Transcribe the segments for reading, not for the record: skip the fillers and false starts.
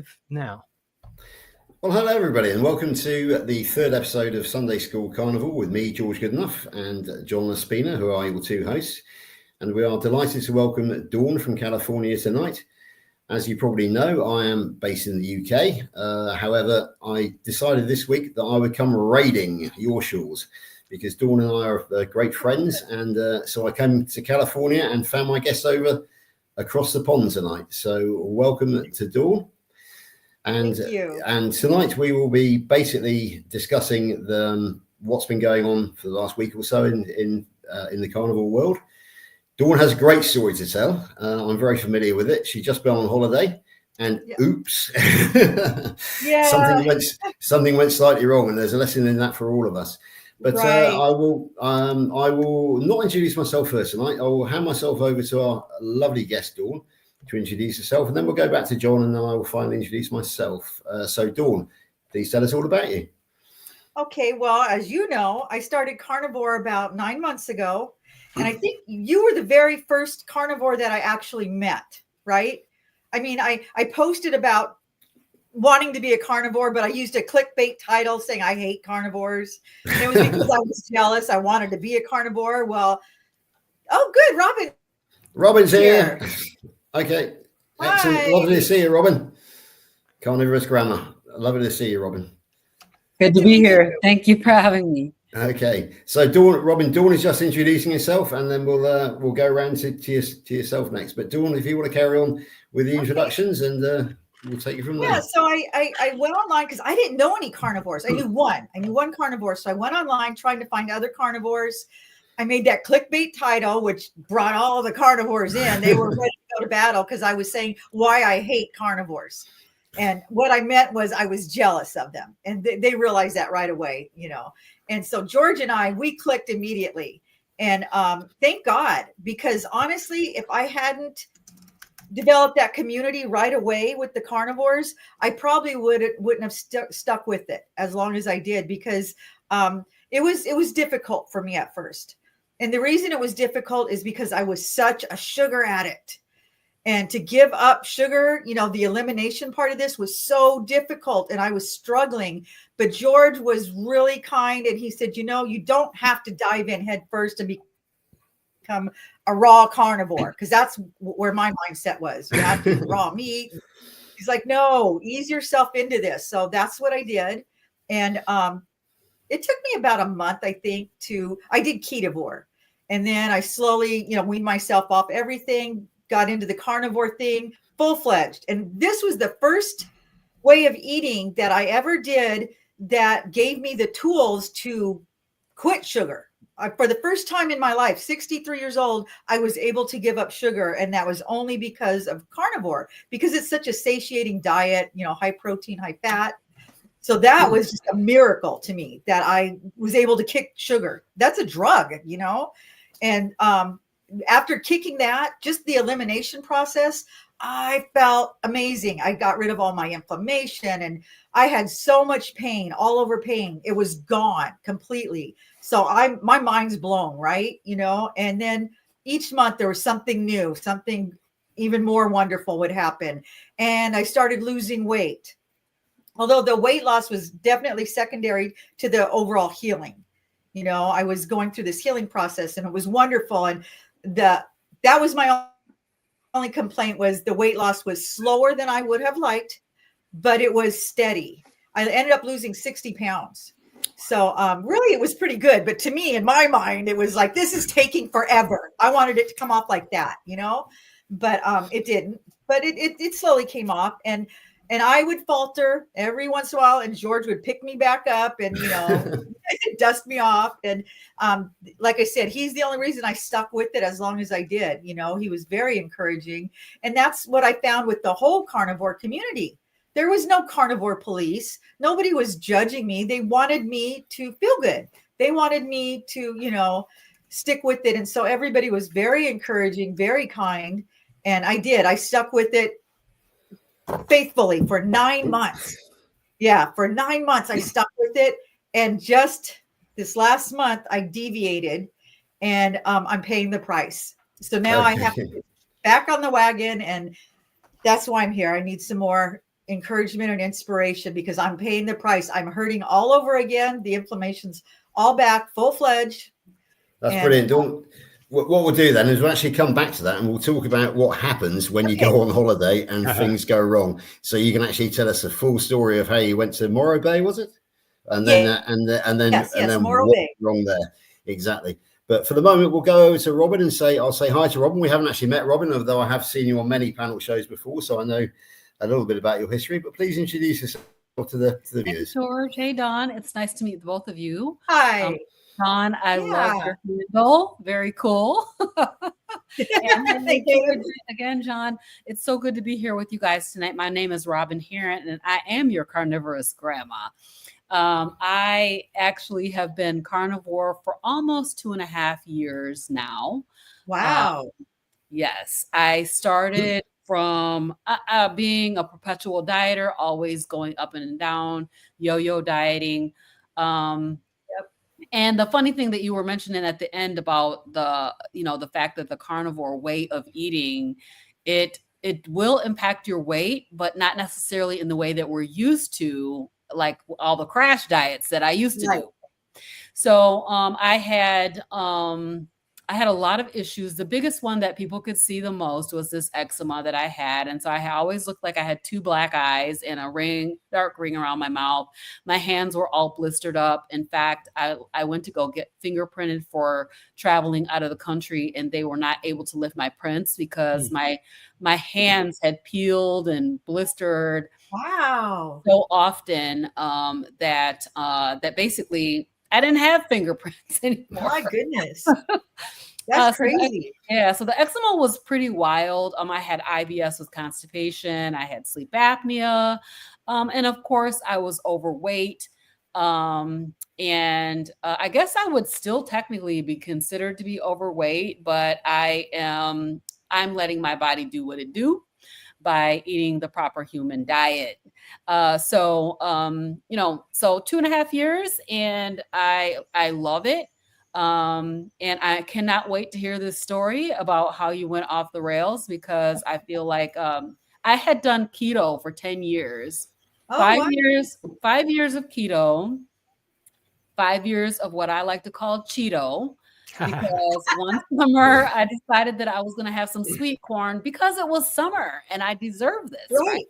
live now. Well, hello everybody, and welcome to the third episode of Sunday School Carnivore with me, George Goodenough, and John Laspina, who are your two hosts. And we are delighted to welcome Dawn from California tonight. As you probably know, I am based in the UK. However, I decided this week that I would come raiding your shores because Dawn and I are great friends. And so I came to California and found my guest over across the pond tonight. So welcome to Dawn. And tonight we will be basically discussing what's been going on for the last week or so in the carnivore world. Dawn has a great story to tell. I'm very familiar with it. She's just been on holiday, and oops, something went slightly wrong, and there's a lesson in that for all of us. But I will not introduce myself first tonight. I will hand myself over to our lovely guest, Dawn, to introduce herself, and then we'll go back to John, and then I will finally introduce myself. So Dawn, please tell us all about you. Okay, well, as you know, I started carnivore about 9 months ago, and I think you were the very first carnivore that I actually met, right? I mean, I posted about wanting to be a carnivore, but I used a clickbait title saying I hate carnivores. And it was because I was jealous. I wanted to be a carnivore. Well, oh, good, Robin's here. Okay, excellent. Hi. Lovely to see you, Robin. Carnivorous grammar. Lovely to see you, Robin. Good to be here. Thank you for having me. Okay, so Dawn is just introducing herself, and then we'll go around to yourself next. But Dawn, if you want to carry on with the introductions, and we'll take you from there. Yeah, so I went online because I didn't know any carnivores. I knew one carnivore, so I went online trying to find other carnivores. I made that clickbait title, which brought all the carnivores in. They were ready to go to battle because I was saying why I hate carnivores. And what I meant was I was jealous of them. And they realized that right away, you know. And so George and we clicked immediately. And thank God, because honestly, if I hadn't developed that community right away with the carnivores, I probably wouldn't have stuck with it as long as I did, because it was difficult for me at first. And the reason it was difficult is because I was such a sugar addict. And to give up sugar, you know, the elimination part of this was so difficult, and I was struggling. But George was really kind, and he said, you know, you don't have to dive in head first and become a raw carnivore, because that's where my mindset was. You have to eat raw meat. He's like, no, ease yourself into this. So that's what I did. And it took me about a month, I think, I did ketovore. And then I slowly, you know, weaned myself off everything, got into the carnivore thing full-fledged. And this was the first way of eating that I ever did that gave me the tools to quit sugar. For the first time in my life, 63 years old, I was able to give up sugar. And that was only because of carnivore, because it's such a satiating diet, you know, high protein, high fat. So that was just a miracle to me that I was able to kick sugar. That's a drug, you know? And after kicking that, just the elimination process, I felt amazing. I got rid of all my inflammation, and I had so much pain, all over pain. It was gone completely. So my mind's blown, right? You know, and then each month there was something new, something even more wonderful would happen. And I started losing weight. Although the weight loss was definitely secondary to the overall healing. You know, I was going through this healing process, and it was wonderful. And that was my only complaint, was the weight loss was slower than I would have liked, but it was steady. I ended up losing 60 pounds. So really, it was pretty good. But to me, in my mind, it was like, this is taking forever. I wanted it to come off like that, you know, but it didn't. But it slowly came off. And I would falter every once in a while, and George would pick me back up and, you know, dust me off. And like I said, he's the only reason I stuck with it as long as I did. You know, he was very encouraging. And that's what I found with the whole carnivore community. There was no carnivore police. Nobody was judging me. They wanted me to feel good. They wanted me to, you know, stick with it. And so everybody was very encouraging, very kind. And I did. I stuck with it faithfully for 9 months. Yeah, for 9 months I stuck with it, and just this last month I deviated, and I'm paying the price. So now I have to get back on the wagon, and that's why I'm here. I need some more encouragement and inspiration because I'm paying the price. I'm hurting all over again. The inflammation's all back, full-fledged. That's brilliant. Dawn, what we'll do then is we'll actually come back to that and we'll talk about what happens when you go on holiday and things go wrong. So you can actually tell us a full story of how you went to Morro Bay, was it? And then Morro what Bay. wrong there. Exactly. But for the moment, we'll go over to Robin and I'll say hi to Robin. We haven't actually met Robin, although I have seen you on many panel shows before, so I know a little bit about your history. But please introduce yourself to the viewers. George. Hey, Dawn. It's nice to meet both of you. Hi. Dawn, I love your handle. Very cool. And thank you. Again, John, it's so good to be here with you guys tonight. My name is Robin Heron, and I am your carnivorous grandma. I actually have been carnivore for almost 2.5 years now. Wow. Yes, I started from being a perpetual dieter, always going up and down, yo-yo dieting. And the funny thing that you were mentioning at the end about the fact that the carnivore way of eating, it will impact your weight, but not necessarily in the way that we're used to, like all the crash diets that I used to do. So I had a lot of issues. The biggest one that people could see the most was this eczema that I had. And so I always looked like I had 2 black eyes and a dark ring around my mouth. My hands were all blistered up. In fact, I went to go get fingerprinted for traveling out of the country, and they were not able to lift my prints because my hands had peeled and blistered. Wow. So often that basically I didn't have fingerprints anymore. My goodness. That's crazy. So the eczema was pretty wild. I had IBS with constipation. I had sleep apnea. And of course, I was overweight. And I guess I would still technically be considered to be overweight, but I'm letting my body do what it do by eating the proper human diet. So 2.5 years, and I love it. And I cannot wait to hear this story about how you went off the rails, because I feel like I had done keto for 10 years. 5 years of keto, 5 years of what I like to call Cheeto. Because one summer I decided that I was going to have some sweet corn because it was summer and I deserved this. Right?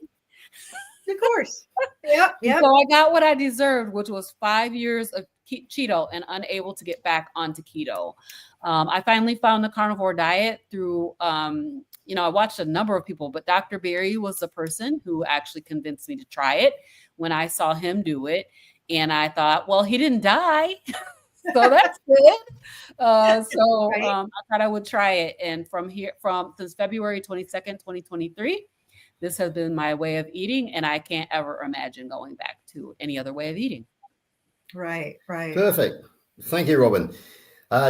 Of course. Yep. So I got what I deserved, which was 5 years of Cheeto and unable to get back onto keto. I finally found the carnivore diet through, I watched a number of people, but Dr. Berry was the person who actually convinced me to try it when I saw him do it. And I thought, well, he didn't die. So that's good. I thought I would try it. And since February 22nd, 2023, this has been my way of eating. And I can't ever imagine going back to any other way of eating. Right. Perfect. Thank you, Robin.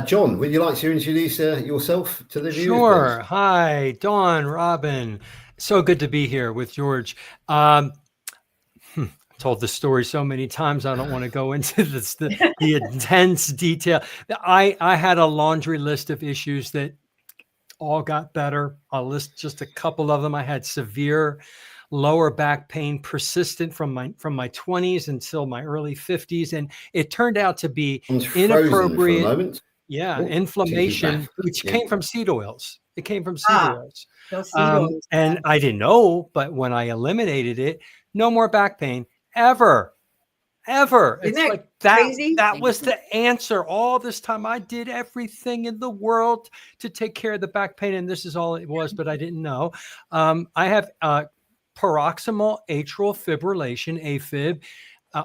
John, would you like to introduce yourself to the viewers? Sure. Please? Hi, Dawn, Robin. So good to be here with George. Told the story so many times, I don't want to go into the intense detail. I had a laundry list of issues that all got better. I'll list just a couple of them. I had severe lower back pain, persistent from my 20s until my early 50s, and it turned out to be inappropriate. Inflammation, which came from seed oils. It came from seed oils. And I didn't know, but when I eliminated it, no more back pain. Ever. It's like that. Crazy? That was the answer. All this time I did everything in the world to take care of the back pain, and this is all it was, but I didn't know. I have paroxysmal atrial fibrillation, AFib.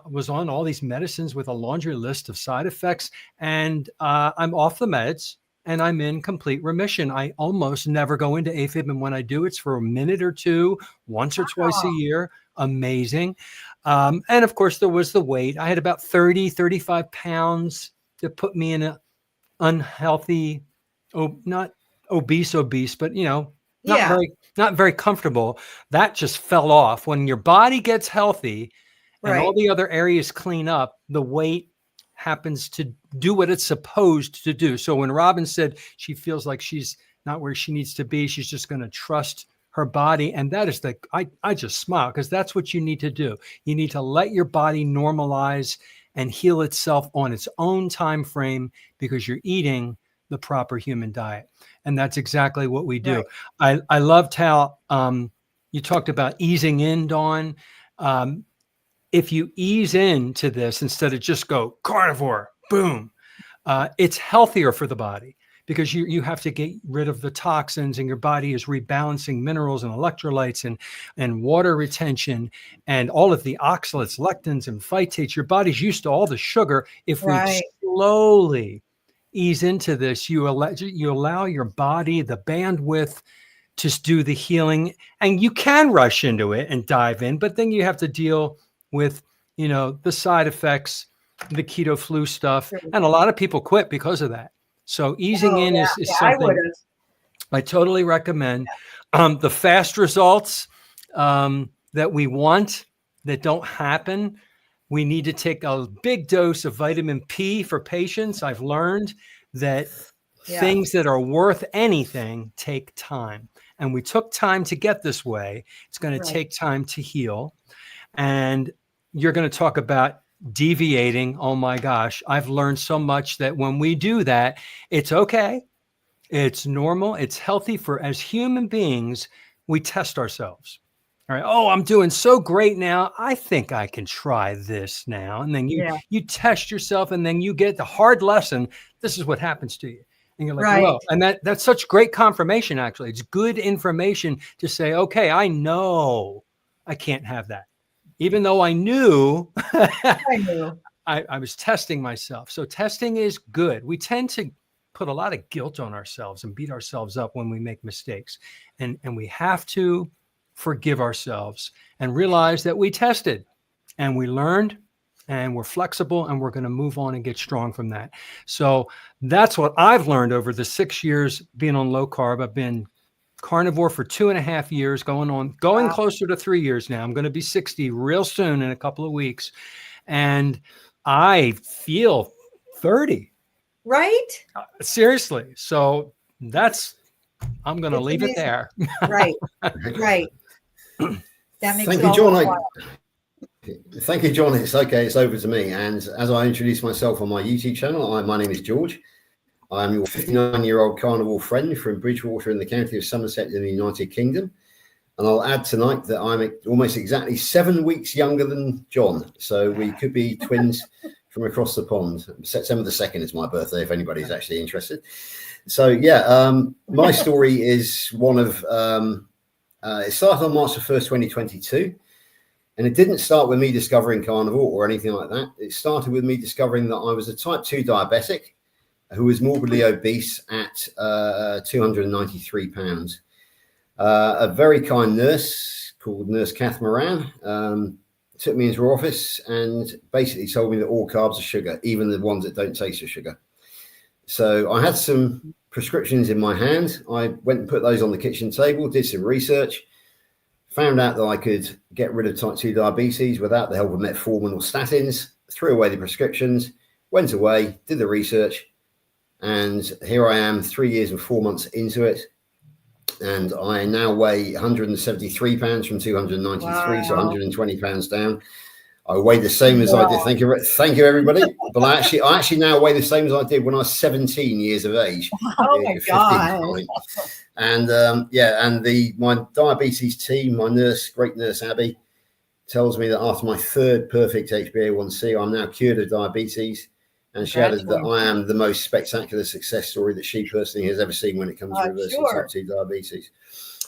Was on all these medicines with a laundry list of side effects, and I'm off the meds. And I'm in complete remission. I almost never go into AFib. And when I do, it's for a minute or two, once or twice a year. Amazing. And of course, there was the weight. I had about 35 pounds that put me in an unhealthy, not obese, but, not very comfortable. That just fell off. When your body gets healthy and all the other areas clean up, the weight happens to do what it's supposed to do. So when Robin said she feels like she's not where she needs to be, she's just going to trust her body. And that is I just smile because that's what you need to do. You need to let your body normalize and heal itself on its own time frame because you're eating the proper human diet. And that's exactly what we do. Right. I loved how you talked about easing in, Dawn. If you ease into this instead of just go carnivore, boom, it's healthier for the body because you have to get rid of the toxins and your body is rebalancing minerals and electrolytes and water retention and all of the oxalates, lectins, and phytates. Your body's used to all the sugar. If we slowly ease into this, you allow your body the bandwidth to do the healing, and you can rush into it and dive in, but then you have to deal with, the side effects, the keto flu stuff. And a lot of people quit because of that. So easing in is something I totally recommend. The fast results that we want that don't happen, we need to take a big dose of vitamin P for patients. I've learned that things that are worth anything take time. And we took time to get this way. It's going to take time to heal. And you're going to talk about deviating. Oh my gosh, I've learned so much that when we do that, it's okay. It's normal. It's healthy for, as human beings, we test ourselves. All right. Oh, I'm doing so great now. I think I can try this now. And then you test yourself and then you get the hard lesson. This is what happens to you. And you're like, whoa. And that's such great confirmation, actually. It's good information to say, okay, I know I can't have that. Even though I knew, I was testing myself. So testing is good. We tend to put a lot of guilt on ourselves and beat ourselves up when we make mistakes. And we have to forgive ourselves and realize that we tested and we learned and we're flexible and we're going to move on and get strong from that. So that's what I've learned over the 6 years being on low carb. I've been carnivore for 2.5 years, going closer to 3 years now. I'm going to be 60 real soon in a couple of weeks. And I feel 30. Right? Seriously. So I'm going to leave it there. Right. That makes Thank you, John. Thank you, John. It's okay. It's over to me. And as I introduce myself on my YouTube channel, my name is George. I'm your 59-year-old carnivore friend from Bridgewater in the county of Somerset in the United Kingdom. And I'll add tonight that I'm almost exactly 7 weeks younger than John. So we could be twins from across the pond. September the 2nd is my birthday, if anybody's actually interested. So, my story is one of, it started on March the 1st, 2022. And it didn't start with me discovering carnivore or anything like that. It started with me discovering that I was a type 2 diabetic who was morbidly obese at 293 pounds. A very kind nurse called Nurse Kath Moran took me into her office and basically told me that all carbs are sugar, even the ones that don't taste of sugar. So I had some prescriptions in my hand. I went and put those on the kitchen table, did some research, found out that I could get rid of type 2 diabetes without the help of metformin or statins, threw away the prescriptions, went away, did the research, and here I am 3 years and 4 months into it. And I now weigh 173 pounds from 293, so 120 pounds down. I weigh the same as I did. Thank you, everybody. But I actually now weigh the same as I did when I was 17 years of age. Oh my God. And my diabetes team, my nurse, great nurse Abby, tells me that after my third perfect HbA1c, I'm now cured of diabetes. And she added that I am the most spectacular success story that she personally has ever seen when it comes to reversing type 2 diabetes.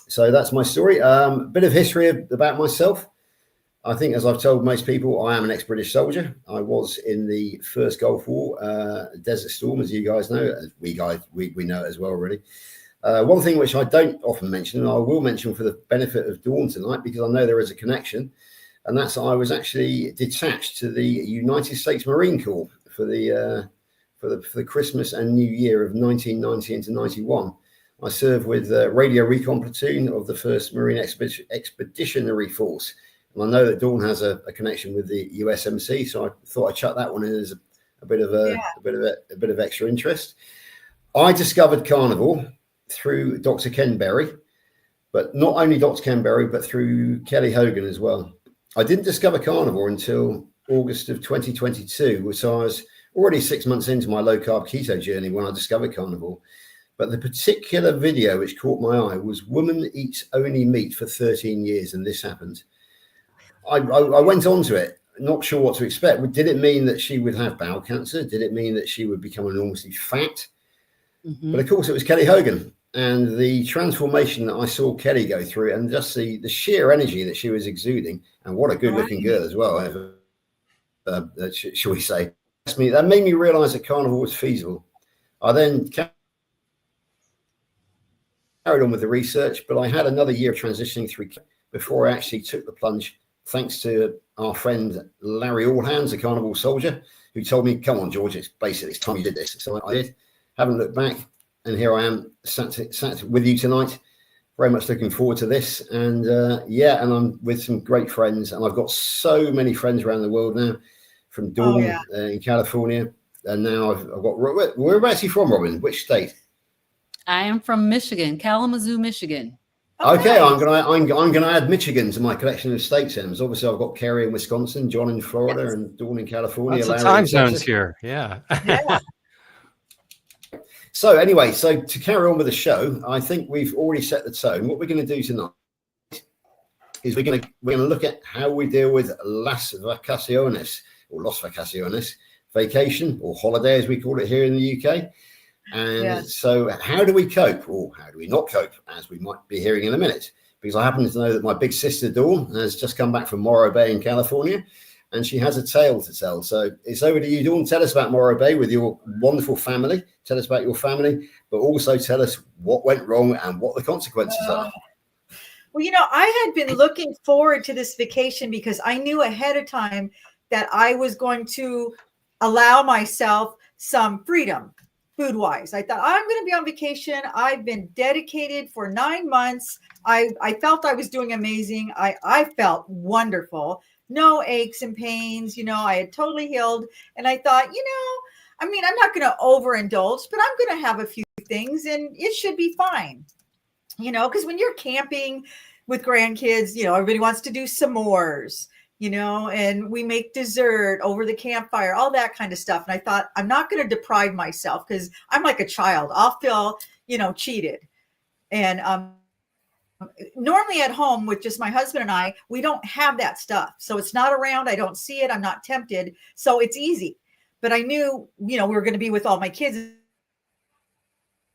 So that's my story. Bit of history about myself. I think, as I've told most people, I am an ex-British soldier. I was in the first Gulf War, Desert Storm, as you guys know. We know it as well, really. One thing which I don't often mention, and I will mention for the benefit of Dawn tonight, because I know there is a connection, and that's I was actually detached to the United States Marine Corps for the Christmas and New Year of 1990 into 91. I served with Radio Recon Platoon of the 1st Marine Expeditionary Force. And I know that Dawn has a connection with the USMC, so I thought I'd chuck that one in as a bit of extra interest. I discovered carnivore through Dr. Ken Berry, but not only Dr. Ken Berry, but through Kelly Hogan as well. I didn't discover carnivore until August of 2022, so I was already 6 months into my low carb keto journey when I discovered carnivore. But the particular video which caught my eye was Woman Eats Only Meat for 13 years, and this happened. I went on to it, not sure what to expect. Did it mean that she would have bowel cancer? Did it mean that she would become enormously fat? Mm-hmm. But of course, it was Kelly Hogan, and the transformation that I saw Kelly go through, and just the sheer energy that she was exuding, and what a good-looking girl as well, shall we say. That made me realize that carnivore was feasible. I then carried on with the research, but I had another year of transitioning through before I actually took the plunge, thanks to our friend Larry Allhands, a carnivore soldier, who told me, come on, George, it's time you did this. So I did. Haven't looked back, and here I am sat with you tonight. Very much looking forward to this. And and I'm with some great friends, and I've got so many friends around the world now, from Dawn in California, and now I've got. Whereabouts are you from, Robin? Which state? I am from Michigan, Kalamazoo, Michigan. Okay, I'm gonna add Michigan to my collection of state terms. Obviously, I've got Kerry in Wisconsin, John in Florida, and Dawn in California. Lots of time zones here. Yeah. So anyway, to carry on with the show, I think we've already set the tone. What we're going to do tonight is we're going to look at how we deal with las vacaciones, or los vacaciones, vacation or holiday as we call it here in the UK. And so how do we cope, or how do we not cope, as we might be hearing in a minute? Because I happen to know that my big sister Dawn has just come back from Morro Bay in California, and she has a tale to tell. So it's over to you, Dawn. Tell us about Morro Bay with your wonderful family. Tell us about your family, but also tell us what went wrong and what the consequences are. Well, I had been looking forward to this vacation because I knew ahead of time that I was going to allow myself some freedom food-wise. I thought, I'm going to be on vacation. I've been dedicated for 9 months. I felt I was doing amazing. I felt wonderful. No aches and pains. I had totally healed. And I thought, I'm not going to overindulge, but I'm going to have a few things and it should be fine. Because when you're camping with grandkids, everybody wants to do s'mores, and we make dessert over the campfire, all that kind of stuff. And I thought, I'm not going to deprive myself because I'm like a child. I'll feel, cheated. And normally at home with just my husband and I, we don't have that stuff. So it's not around. I don't see it. I'm not tempted. So it's easy. But I knew, we were going to be with all my kids,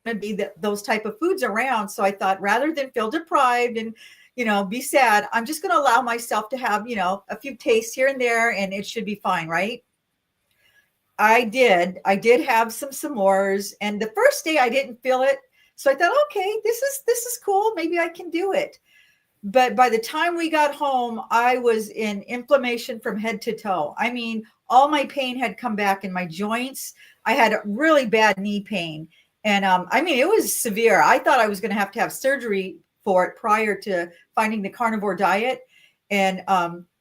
and be those type of foods around. So I thought, rather than feel deprived and, be sad, I'm just going to allow myself to have, a few tastes here and there, and it should be fine. Right. I did have some s'mores, and the first day I didn't feel it. So I thought, okay, this is cool. Maybe I can do it. But by the time we got home, I was in inflammation from head to toe. All my pain had come back in my joints. I had really bad knee pain. And it was severe. I thought I was going to have surgery for it prior to finding the carnivore diet. And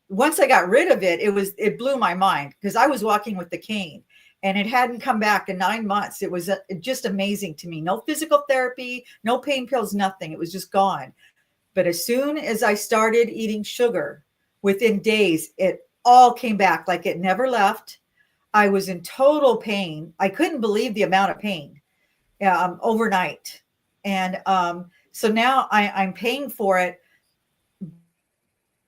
once I got rid of it, it blew my mind because I was walking with the cane and it hadn't come back in 9 months. It was just amazing to me. No physical therapy, no pain pills, nothing. It was just gone. But as soon as I started eating sugar, within days, it all came back like it never left. I was in total pain. I couldn't believe the amount of pain overnight. And so now I'm paying for it.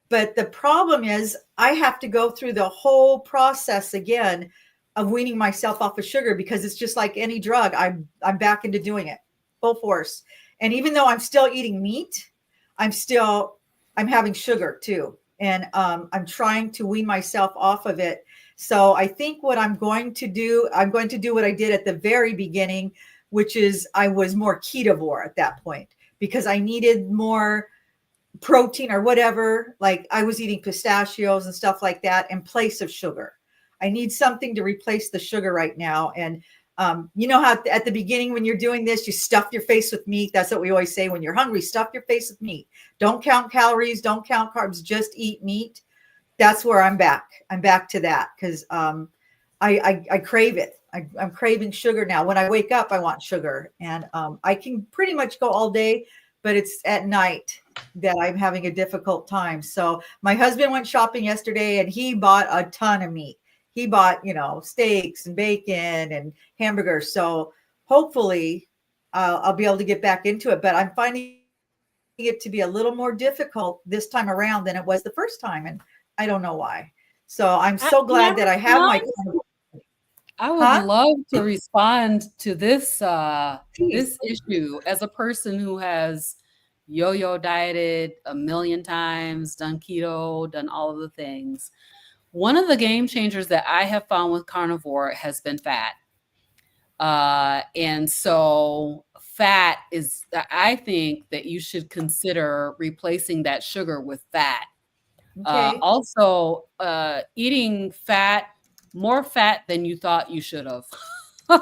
But the problem is I have to go through the whole process again of weaning myself off of sugar, because it's just like any drug. I'm back into doing it full force. And even though I'm still eating meat, I'm having sugar too. And I'm trying to wean myself off of it. So I think what I'm going to do what I did at the very beginning, which is I was more ketovore at that point because I needed more protein or whatever. Like I was eating pistachios and stuff like that in place of sugar. I need something to replace the sugar right now. And you know how at the beginning when you're doing this, you stuff your face with meat. That's what we always say. When you're hungry, stuff your face with meat. Don't count calories. Don't count carbs. Just eat meat. That's where I'm back. I'm back to that because I crave it. I'm craving sugar now. When I wake up, I want sugar. And I can pretty much go all day but it's at night that I'm having a difficult time. So my husband went shopping yesterday and he bought a ton of meat. He bought, steaks and bacon and hamburgers. So hopefully I'll be able to get back into it, but I'm finding it to be a little more difficult this time around than it was the first time. And I don't know why. So I'm so glad that I have my. I would love to respond to this this issue as a person who has yo-yo dieted a million times, done keto, done all of the things. One of the game changers that I have found with carnivore has been fat. And so fat is, I think that you should consider replacing that sugar with fat. Okay. Also, eating more fat than you thought you should have. And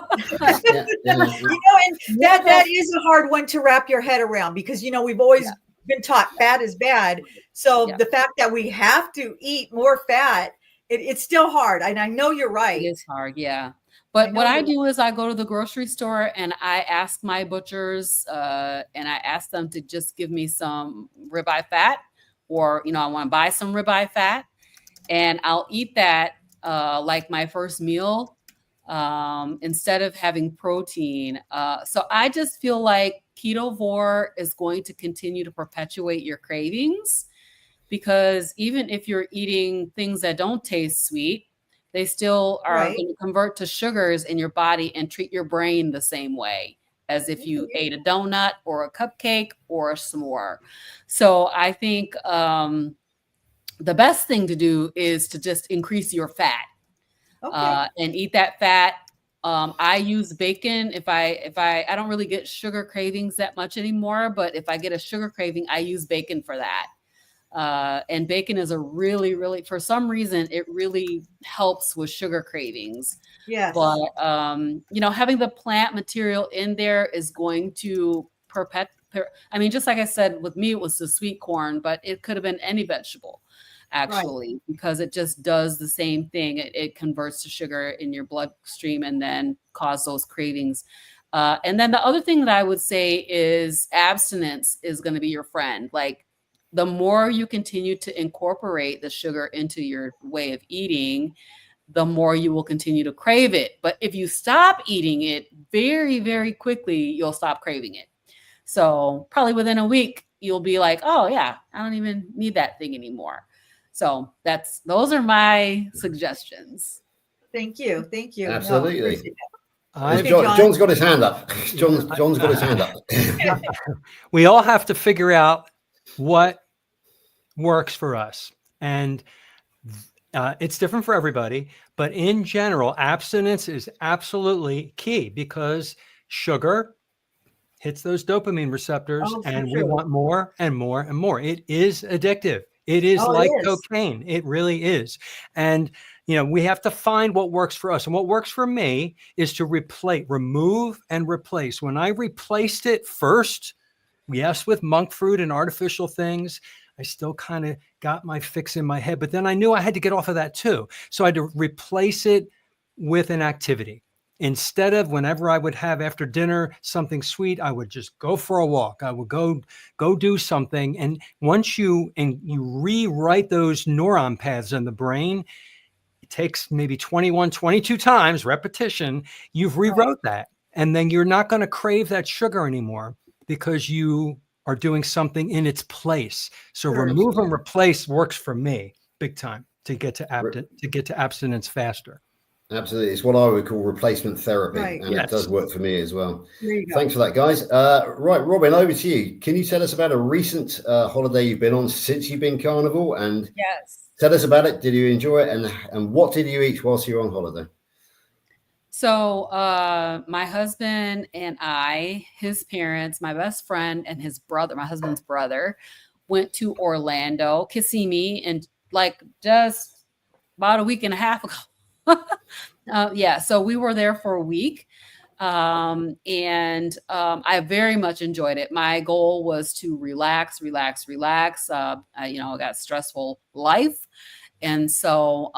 that is a hard one to wrap your head around because, we've always been taught fat is bad. So the fact that we have to eat more fat, it's still hard. And I know you're right. It is hard. Yeah. But what I do is I go to the grocery store and I ask my butchers and I ask them to just give me some ribeye fat, or, I want to buy some ribeye fat, and I'll eat that like my first meal instead of having protein. So I just feel like ketovore is going to continue to perpetuate your cravings, because even if you're eating things that don't taste sweet, they still are going to convert to sugars in your body and treat your brain the same way as if you ate a donut or a cupcake or a s'more. So I think the best thing to do is to just increase your fat and eat that fat. I use bacon. If I don't really get sugar cravings that much anymore, but if I get a sugar craving, I use bacon for that. And bacon is a really, really, for some reason, it really helps with sugar cravings. Yes. But, having the plant material in there is going to just like I said, with me, it was the sweet corn, but it could have been any vegetable, actually, because it just does the same thing. It converts to sugar in your bloodstream and then cause those cravings. And then the other thing that I would say is abstinence is going to be your friend. Like, the more you continue to incorporate the sugar into your way of eating, the more you will continue to crave it. But if you stop eating it very, very quickly, you'll stop craving it. So probably within a week, you'll be like, oh yeah, I don't even need that thing anymore. So those are my suggestions. Thank you. Thank you. Absolutely. John's got his hand up. John's got his hand up. We all have to figure out what works for us, and it's different for everybody, but in general, abstinence is absolutely key, because sugar hits those dopamine receptors and we want more and more and more. It is addictive. It is cocaine. It really is. And we have to find what works for us. And what works for me is to remove and replace. When I replaced it first, yes, with monk fruit and artificial things, I still kind of got my fix in my head, but then I knew I had to get off of that too. So I had to replace it with an activity. Instead of whenever I would have after dinner something sweet, I would just go for a walk. I would go do something. And once you rewrite those neuron paths in the brain, it takes maybe 21, 22 times repetition. You've rewrote that. And then you're not going to crave that sugar anymore, because you are doing something in its place. So remove and replace works for me big time to get to abstinence faster. Absolutely. It's what I would call replacement therapy. And it does work for me as well. Thanks for that, guys. Right, Robin, over to you. Can you tell us about a recent holiday you've been on since you've been carnivore? And tell us about it. Did you enjoy it? And what did you eat whilst you were on holiday? So my husband and I, his parents, my best friend and his brother, my husband's brother, went to Orlando, Kissimmee, and just about a week and a half ago. So we were there for a week. And I very much enjoyed it. My goal was to relax. I got a stressful life. And so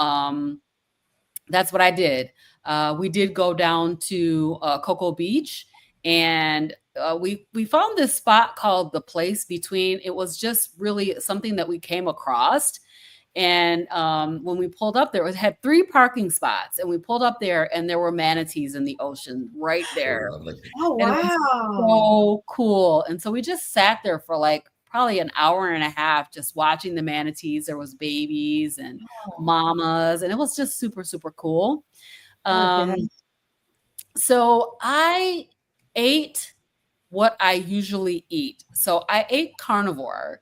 that's what I did. We did go down to Cocoa Beach, And we found this spot called The Place Between. It was just really something that we came across. And when we pulled up there, it had 3 parking spots, and we pulled up there and there were manatees in the ocean right there. Oh, And it was so cool. And so we just sat there for like probably an hour and a half, just watching the manatees. There was babies and mamas, and it was just super, super cool. So I ate what I usually eat. So I ate carnivore.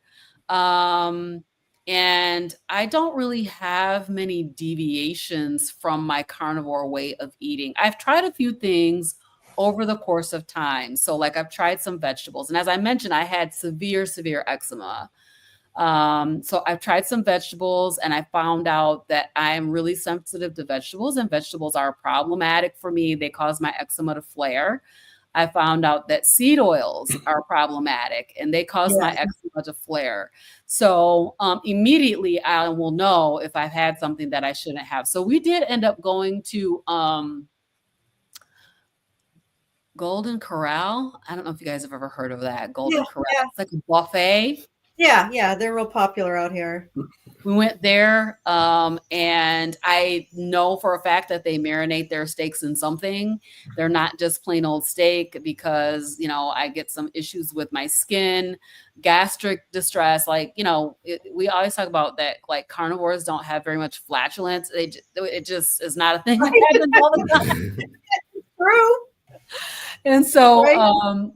And I don't really have many deviations from my carnivore way of eating. I've tried a few things over the course of time. So like I've tried some vegetables. And as I mentioned, I had severe eczema. So I've tried some vegetables, and I found out that I am really sensitive to vegetables, and vegetables are problematic for me. They cause my eczema to flare. I found out that seed oils are problematic, and they cause my eczema to flare. So immediately I will know if I've had something that I shouldn't have. So we did end up going to Golden Corral. I don't know if you guys have ever heard of that. Golden Corral. Yeah. It's like a buffet. Yeah, they're real popular out here. We went there, and I know for a fact that they marinate their steaks in something. They're not just plain old steak, because, you know, I get some issues with my skin, gastric distress. Like, you know, we always talk about that, like, carnivores don't have very much flatulence. It just is not a thing that happens all the time. True. And so,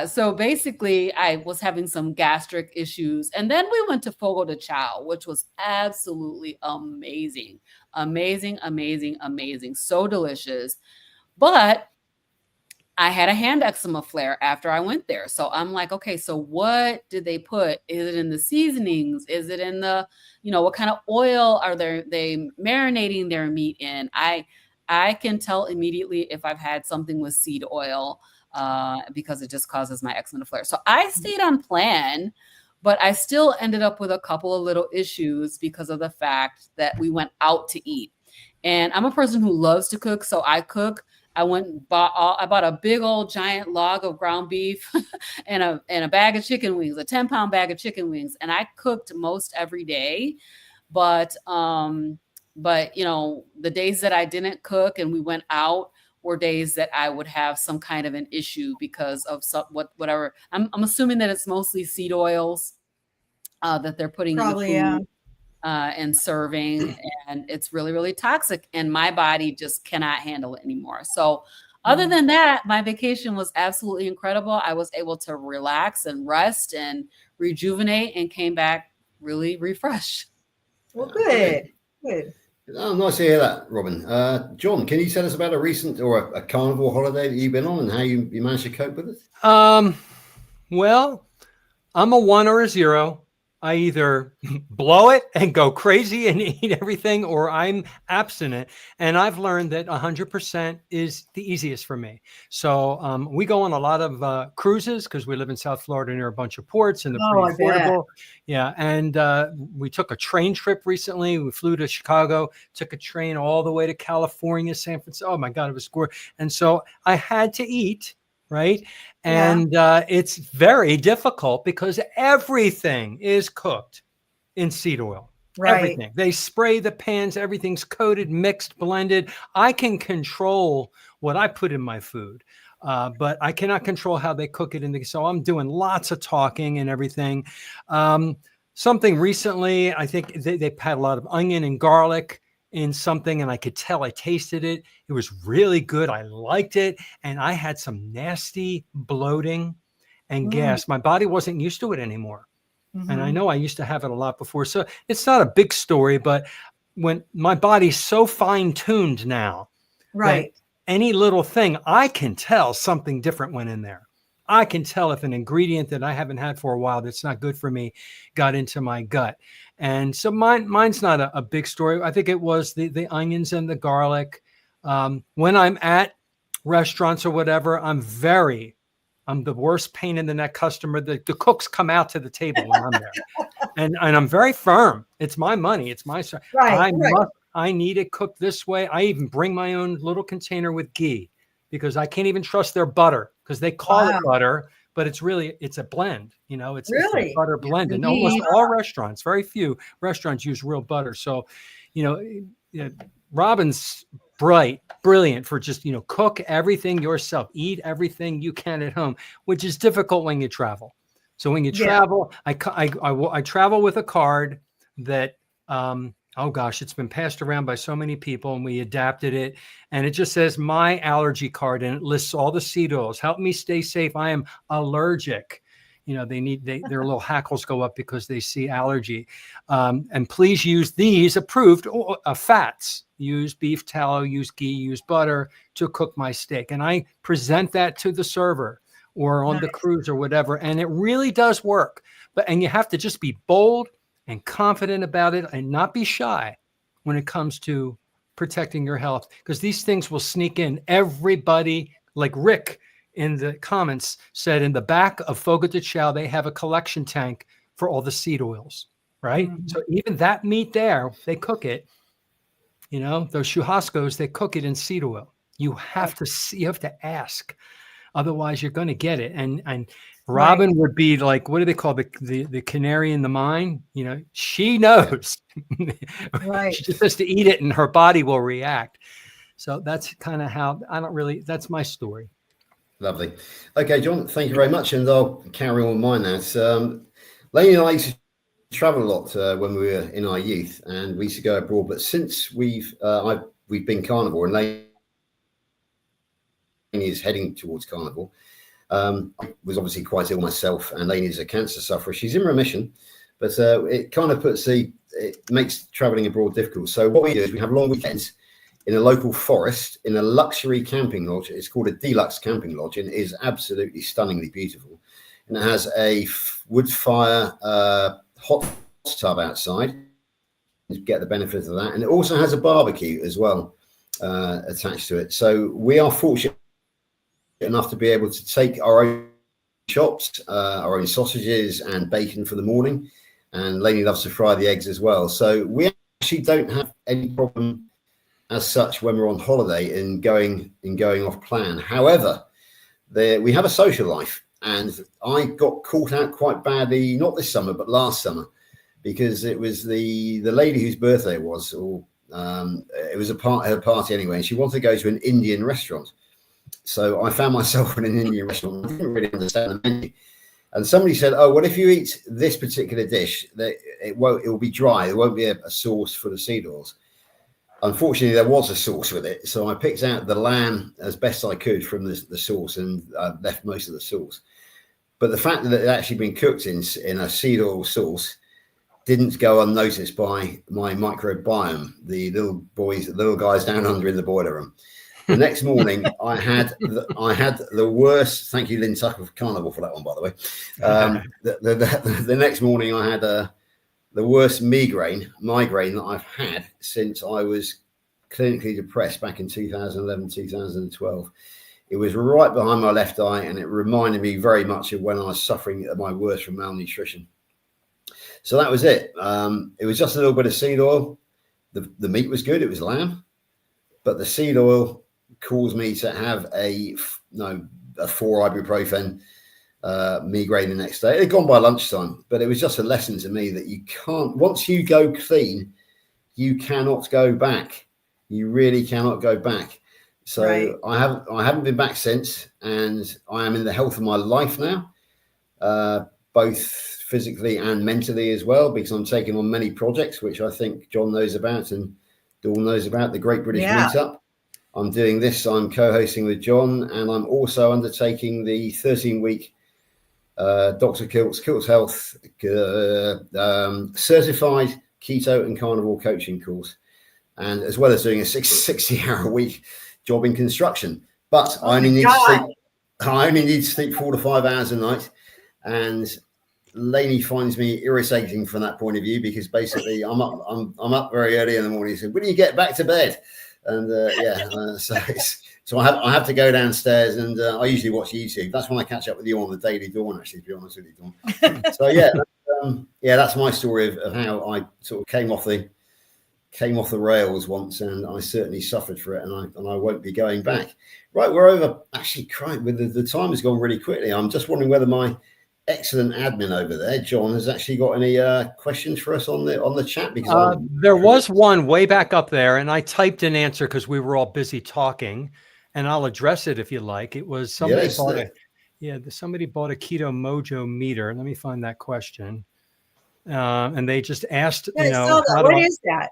so basically I was having some gastric issues, and then we went to Fogo de Chao, which was absolutely amazing. So delicious. But I had a hand eczema flare after I went there. So I'm like, okay, so what did they put? Is it in the seasonings? Is it in the, you know, what kind of oil are they marinating their meat in? I can tell immediately if I've had something with seed oil, because it just causes my eczema to flare. So I stayed on plan, but I still ended up with a couple of little issues because of the fact that we went out to eat. And I'm a person who loves to cook, so I cook. I went and I bought a big old giant log of ground beef and a bag of chicken wings, a 10-pound bag of chicken wings. And I cooked most every day. But you know, the days that I didn't cook and we went out were days that I would have some kind of an issue because of whatever. I'm assuming that it's mostly seed oils that they're putting in the food and serving, and it's really, really toxic, and my body just cannot handle it anymore. So other than that, my vacation was absolutely incredible. I was able to relax and rest and rejuvenate, and came back really refreshed. Well, good. Oh, nice to hear that, Robin. John, can you tell us about a recent or a carnivore holiday that you've been on and how you managed to cope with it? Well, I'm a 1 or a 0. I either blow it and go crazy and eat everything, or I'm abstinent. And I've learned that 100% is the easiest for me. So we go on a lot of cruises because we live in South Florida near a bunch of ports, and they're pretty affordable. Yeah. And we took a train trip recently. We flew to Chicago, took a train all the way to California, San Francisco. Oh my God, it was gorgeous. And so I had to eat. Right. And it's very difficult because everything is cooked in seed oil. Right. Everything. They spray the pans. Everything's coated, mixed, blended. I can control what I put in my food, but I cannot control how they cook it. So I'm doing lots of talking and everything. Something recently, I think they had a lot of onion and garlic in something, and I could tell, I tasted it. It was really good. I liked it. And I had some nasty bloating and gas. My body wasn't used to it anymore. And I know I used to have it a lot before. So it's not a big story, but when my body's so fine-tuned now, right, any little thing, I can tell something different went in there. I can tell if an ingredient that I haven't had for a while that's not good for me got into my gut. And so mine's not a big story. I think it was the onions and the garlic. When I'm at restaurants or whatever, I'm the worst pain in the neck customer. The cooks come out to the table when I'm there. And I'm very firm. It's my money. It's my I need it cooked this way. I even bring my own little container with ghee because I can't even trust their butter because they call it Wow. butter, but it's a blend. It's a Really? butter blend, and almost all restaurants, very few restaurants use real butter. So, Robin's brilliant for just cook everything yourself, eat everything you can at home, which is difficult when you travel. So when you travel, I travel with a card that oh gosh, it's been passed around by so many people, and we adapted it, and it just says my allergy card, and it lists all the seed oils. Help me stay safe. I am allergic. Their little hackles go up because they see allergy. And please use these approved fats. Use beef tallow, use ghee, use butter to cook my steak. And I present that to the server or on the cruise or whatever. And it really does work. And you have to just be bold and confident about it and not be shy when it comes to protecting your health, because these things will sneak in. Everybody, like Rick in the comments said, in the back of Fogo de Chao, they have a collection tank for all the seed oils, right? Mm-hmm. So even that meat there, they cook it, those churrascos, they cook it in seed oil. You have to ask, otherwise you're going to get it. And Robin would be like, what do they call the canary in the mine? She knows. Right. She just has to eat it and her body will react. So that's kind of how that's my story. Lovely. Okay, John, thank you very much. And I'll carry on with mine now. Lainey and I used to travel a lot when we were in our youth, and we used to go abroad. But since we've been carnivore, and Lainey is heading towards carnivore, I was obviously quite ill myself, and Lainey is a cancer sufferer. She's in remission, but it kind of it makes traveling abroad difficult. So what we do is we have long weekends in a local forest in a luxury camping lodge. It's called a deluxe camping lodge, and it is absolutely stunningly beautiful. And it has a wood fire hot tub outside. You get the benefit of that. And it also has a barbecue as well attached to it. So we are fortunate enough to be able to take our own chops, our own sausages and bacon for the morning. And Lainey loves to fry the eggs as well. So we actually don't have any problem as such when we're on holiday in going off plan. However, we have a social life, and I got caught out quite badly, not this summer, but last summer, because it was the lady whose birthday it was, or it was her party anyway, and she wanted to go to an Indian restaurant. So I found myself in an Indian restaurant. I didn't really understand the menu. And somebody said, oh, what if you eat this particular dish? It will be dry. There won't be a sauce for the seed oils. Unfortunately, there was a sauce with it. So I picked out the lamb as best I could from the sauce, and left most of the sauce. But the fact that it had actually been cooked in a seed oil sauce didn't go unnoticed by my microbiome, the little guys down under in the boiler room. The next morning, I had the worst. Thank you, Lynn Tucker of Carnivore, for that one, by the way. The next morning, I had the worst migraine that I've had since I was clinically depressed back in 2011, 2012. It was right behind my left eye, and it reminded me very much of when I was suffering at my worst from malnutrition. So that was it. It was just a little bit of seed oil. The meat was good. It was lamb, but the seed oil caused me to have a 4 ibuprofen migraine the next day. It had gone by lunchtime, but it was just a lesson to me that you can't, once you go clean, you cannot go back. You really cannot go back. So I haven't been back since, and I am in the health of my life now, both physically and mentally as well, because I'm taking on many projects, which I think John knows about and Dawn knows about, the Great British Meetup. I'm doing this. I'm co-hosting with John, and I'm also undertaking the 13-week Dr. Kilt's Health certified keto and carnivore coaching course, and as well as doing a 60-hour-a-week job in construction. But I only need to sleep 4 to 5 hours a night, and Lainey finds me irritating from that point of view, because basically I'm up very early in the morning. So when do you get back to bed? And so I have to go downstairs, and I usually watch YouTube. That's when I catch up with you on the daily, Dawn, actually, to be honest with you, Dawn. So that's my story of how I sort of came off came off the rails once, and I certainly suffered for it, and I won't be going back. Right, we're over. Actually, crying with the time has gone really quickly. I'm just wondering whether my excellent admin over there, John, has actually got any questions for us on the chat, because there was one way back up there, and I typed an answer because we were all busy talking, and I'll address it if you like. It was somebody somebody bought a Keto Mojo meter. Let me find that question. And they just asked, what is that?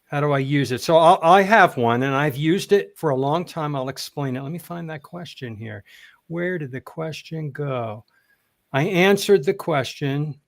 How do I use it? So I have one, and I've used it for a long time. I'll explain it. Let me find that question here. Where did the question go? I answered the question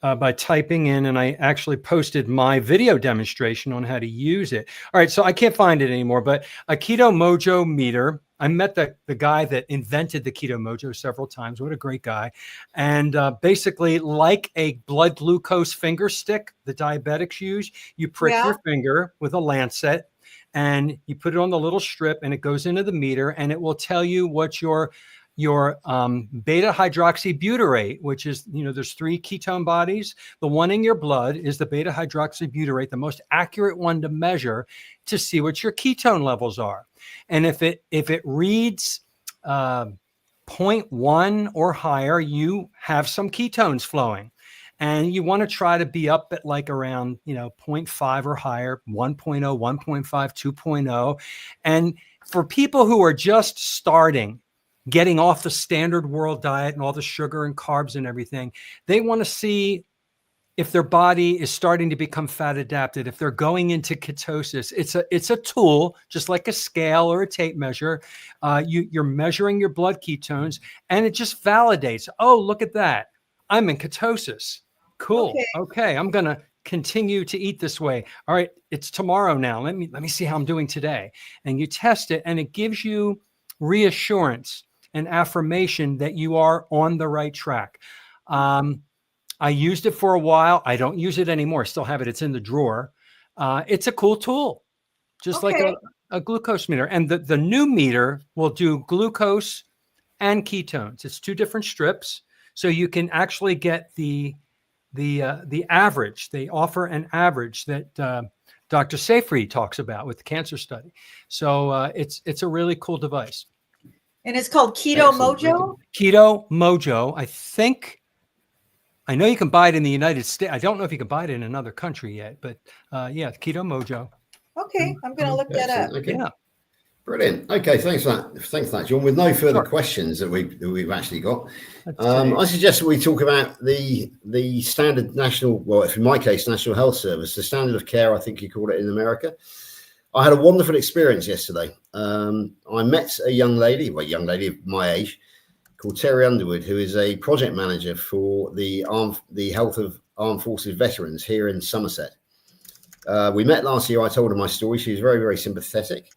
by typing in, and I actually posted my video demonstration on how to use it. All right, so I can't find it anymore, but a Keto Mojo meter. I met the guy that invented the Keto Mojo several times. What a great guy. And basically, like a blood glucose finger stick the diabetics use, you prick your finger with a lancet, and you put it on the little strip, and it goes into the meter, and it will tell you what your beta hydroxybutyrate, which is, there's 3 ketone bodies. The one in your blood is the beta hydroxybutyrate, the most accurate one to measure to see what your ketone levels are. And if it reads 0.1 or higher, you have some ketones flowing. And you want to try to be up at like around, 0.5 or higher, 1.0, 1.5, 2.0. And for people who are just starting, getting off the standard world diet and all the sugar and carbs and everything, they want to see if their body is starting to become fat adapted, if they're going into ketosis. It's a tool, just like a scale or a tape measure. You're measuring your blood ketones, and it just validates, oh, look at that. I'm in ketosis. Cool. Okay. I'm going to continue to eat this way. All right. It's tomorrow now. Let me see how I'm doing today. And you test it, and it gives you reassurance and affirmation that you are on the right track. I used it for a while. I don't use it anymore. I still have it. It's in the drawer. It's a cool tool, just like a glucose meter. And the new meter will do glucose and ketones. It's 2 different strips. So you can actually get the average. They offer an average that Dr. Seyfried talks about with the cancer study. So it's a really cool device. And it's called Keto Mojo? Keto Mojo. I know you can buy it in the United States. I don't know if you can buy it in another country yet, but Keto Mojo. Okay, I'm going to look that up. Okay. Yeah. Brilliant. Okay, thanks for that, John. With no further questions that we've actually got, I suggest that we talk about the standard national, well, in my case, National Health Service, the standard of care, I think you call it in America. I had a wonderful experience yesterday. I met a young lady of my age, called Terry Underwood, who is a project manager for the health of armed forces veterans here in Somerset. We met last year. I told her my story. She was very, very sympathetic.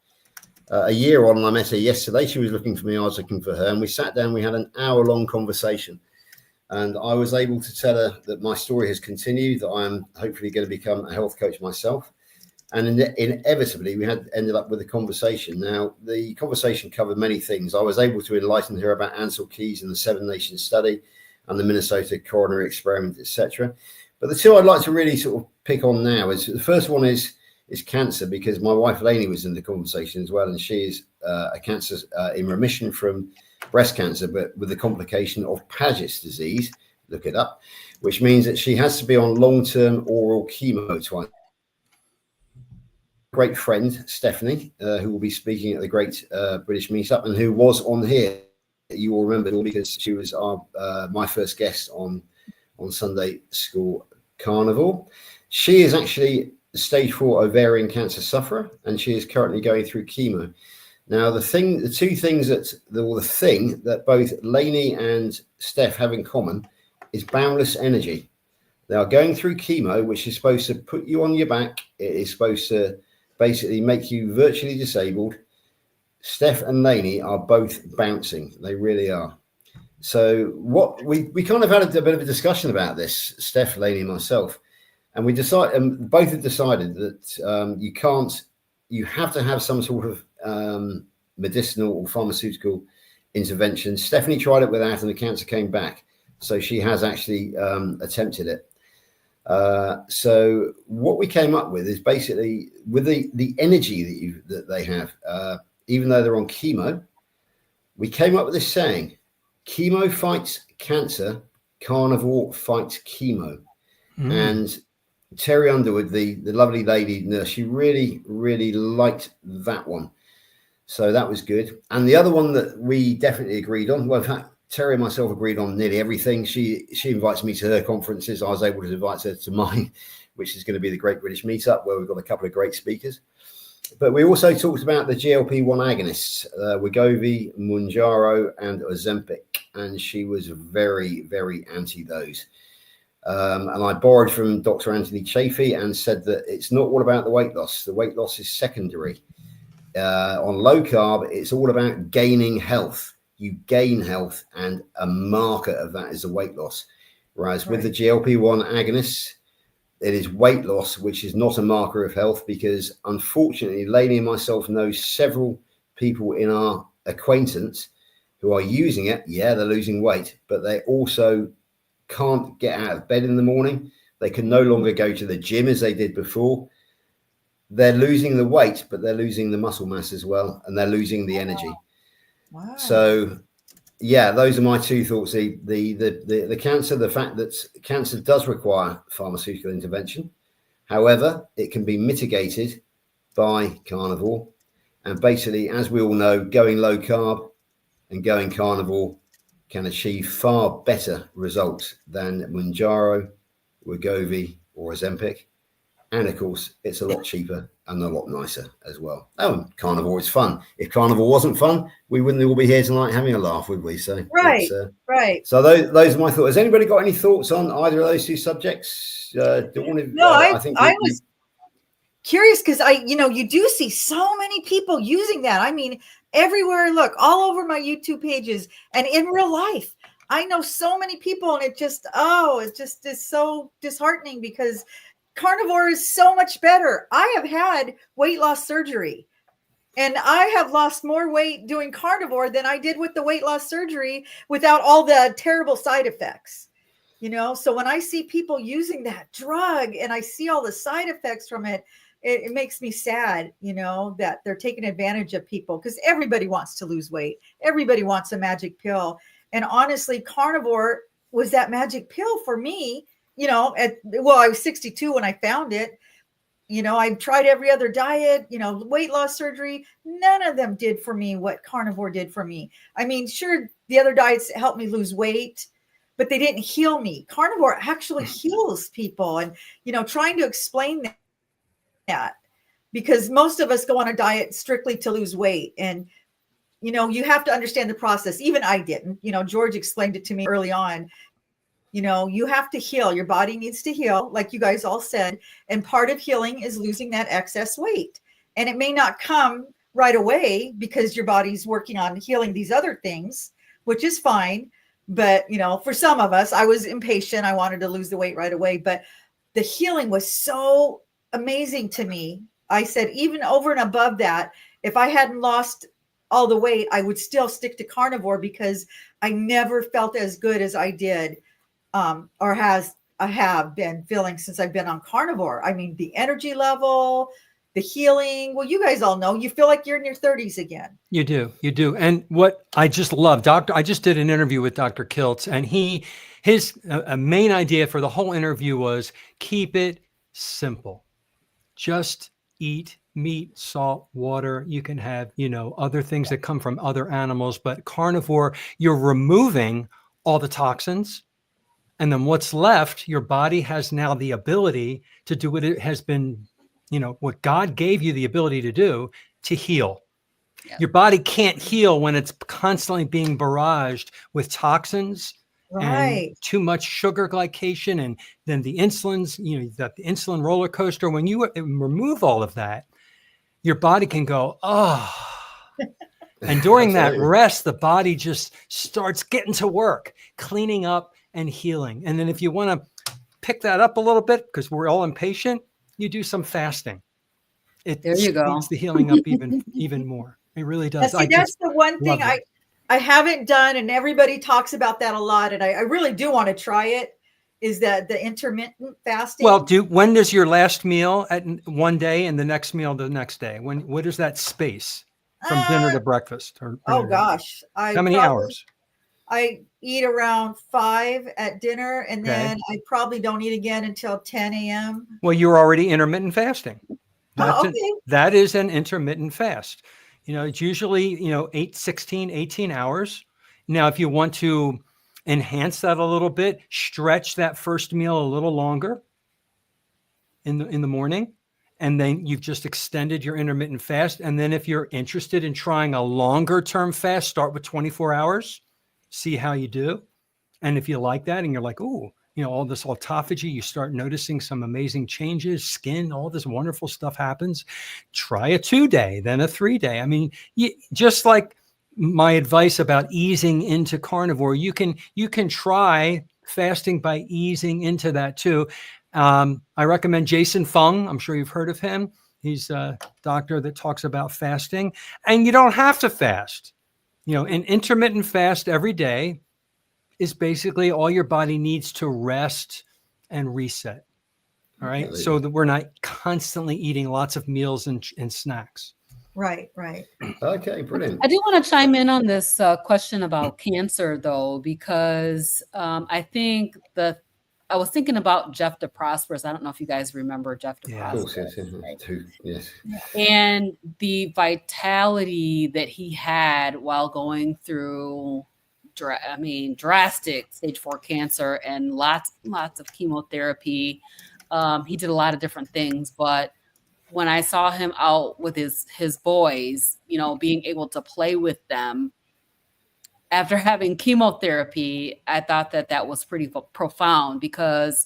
A year on, I met her yesterday. She was looking for me. I was looking for her. And we sat down. We had an hour-long conversation. And I was able to tell her that my story has continued, that I'm hopefully going to become a health coach myself. And inevitably, we ended up with a conversation. Now, the conversation covered many things. I was able to enlighten her about Ansel Keys and the 7 Nations study and the Minnesota coronary experiment, etc. But the 2 I'd like to really sort of pick on now is the first one is cancer, because my wife Lainey was in the conversation as well, and she is a cancer in remission from breast cancer, but with the complication of Paget's disease. Look it up, which means that she has to be on long-term oral chemo twice. Great friend Stephanie, who will be speaking at the Great British Meetup, and who was on here. You will remember because she was my first guest on Sunday School Carnivore. She is actually a stage 4 ovarian cancer sufferer, and she is currently going through chemo. Now, the thing that both Lainey and Steph have in common is boundless energy. They are going through chemo, which is supposed to put you on your back. It is supposed to basically make you virtually disabled. Steph and Lainey are both bouncing. They really are. So what we kind of had a bit of a discussion about this, Steph, Lainey, and myself, and both have decided that you have to have some sort of medicinal or pharmaceutical intervention. Stephanie tried it without, and the cancer came back. So she has actually attempted it. So what we came up with is basically with the energy that they have, even though they're on chemo, we came up with this saying: chemo fights cancer, carnivore fights chemo. And Terry Underwood, the lovely lady nurse, she really, really liked that one. So that was good. And the other one that we definitely agreed on, well, in fact, Terry and myself agreed on nearly everything. She invites me to her conferences. I was able to invite her to mine, which is going to be the Great British Meetup, where we've got a couple of great speakers. But we also talked about the GLP-1 agonists, Wegovy, Mounjaro, and Ozempic. And she was very, very anti those. And I borrowed from Dr. Anthony Chafee and said that it's not all about the weight loss. The weight loss is secondary. On low carb, it's all about gaining health. You gain health, and a marker of that is the weight loss. Whereas with the GLP-1 agonists, it is weight loss, which is not a marker of health, because unfortunately, Lainey and myself know several people in our acquaintance who are using it. Yeah, they're losing weight, but they also can't get out of bed in the morning. They can no longer go to the gym as they did before. They're losing the weight, but they're losing the muscle mass as well, and they're losing the energy. Wow. So, yeah, those are my two thoughts. The cancer, the fact that cancer does require pharmaceutical intervention. However, it can be mitigated by carnivore. And basically, as we all know, going low carb and going carnivore can achieve far better results than Mounjaro, Wegovy, or Ozempic. And of course, it's a lot cheaper and a lot nicer as well. Oh, and carnivore is fun. If carnivore wasn't fun, we wouldn't all be here tonight having a laugh, would we? So right. So those are my thoughts. Has anybody got any thoughts on either of those two subjects? I was curious because you do see so many people using that. I mean, everywhere I look, all over my YouTube pages and in real life, I know so many people, and it just is so disheartening because carnivore is so much better. I have had weight loss surgery, and I have lost more weight doing carnivore than I did with the weight loss surgery without all the terrible side effects. So when I see people using that drug and I see all the side effects from it, it makes me sad, that they're taking advantage of people, because everybody wants to lose weight. Everybody wants a magic pill. And honestly, carnivore was that magic pill for me. I was 62 when I found it. I tried every other diet, weight loss surgery. None of them did for me what carnivore did for me. I mean, sure, the other diets helped me lose weight, but they didn't heal me. Carnivore actually heals people. And, trying to explain that, because most of us go on a diet strictly to lose weight. And, you have to understand the process. Even I didn't. George explained it to me early on. You have to heal. Your body needs to heal, like you guys all said. And part of healing is losing that excess weight. And it may not come right away because your body's working on healing these other things, which is fine. But, for some of us, I was impatient. I wanted to lose the weight right away. But the healing was so amazing to me. I said, even over and above that, if I hadn't lost all the weight, I would still stick to carnivore, because I never felt as good as I did. I have been feeling since I've been on carnivore. I mean, the energy level, the healing. Well, you guys all know, you feel like you're in your 30s again. You do. And what I just love, I just did an interview with Dr. Kiltz, and his main idea for the whole interview was keep it simple. Just eat meat, salt, water. You can have, other things that come from other animals, but carnivore, you're removing all the toxins. And then what's left, your body has now the ability to do what it has been, what God gave you the ability to do, to heal. Yeah. Your body can't heal when it's constantly being barraged with toxins and too much sugar glycation. And then the insulins, the insulin roller coaster. When you remove all of that, your body can go, oh. And during that rest, the body just starts getting to work, cleaning up and healing. And then if you want to pick that up a little bit, because we're all impatient, you do some fasting. There you go. Speeds the healing up even more. It really does. That's the one thing I haven't done, and everybody talks about that a lot, and I really do want to try it. Is that the intermittent fasting? Well, when does your last meal at one day and the next meal the next day? What is that space from dinner to breakfast? Or oh gosh, how many hours? I eat around 5 at dinner, and Okay. then I probably don't eat again until 10 a.m. Well, you're already intermittent fasting. Okay. That is an intermittent fast. It's usually, 18 hours. Now, if you want to enhance that a little bit, stretch that first meal a little longer in the morning, and then you've just extended your intermittent fast. And then if you're interested in trying a longer term fast, start with 24 hours, see how you do. And if you like that and you're like, ooh, all this autophagy, you start noticing some amazing changes, skin, all this wonderful stuff happens. Try a 2-day, then a 3-day. I mean, just like my advice about easing into carnivore, you can try fasting by easing into that too. I recommend Jason Fung. I'm sure you've heard of him. He's a doctor that talks about fasting, and you don't have to fast. An intermittent fast every day is basically all your body needs to rest and reset. All right. So that we're not constantly eating lots of meals and snacks. Right. Okay, brilliant. I do want to chime in on this question about cancer, though, because I think I was thinking about Jeff DeProsperous. I don't know if you guys remember Jeff DeProsperous. Of course, yes. And the vitality that he had while going through drastic stage 4 cancer and lots of chemotherapy. He did a lot of different things, but when I saw him out with his boys, being able to play with them after having chemotherapy, I thought that was pretty profound, because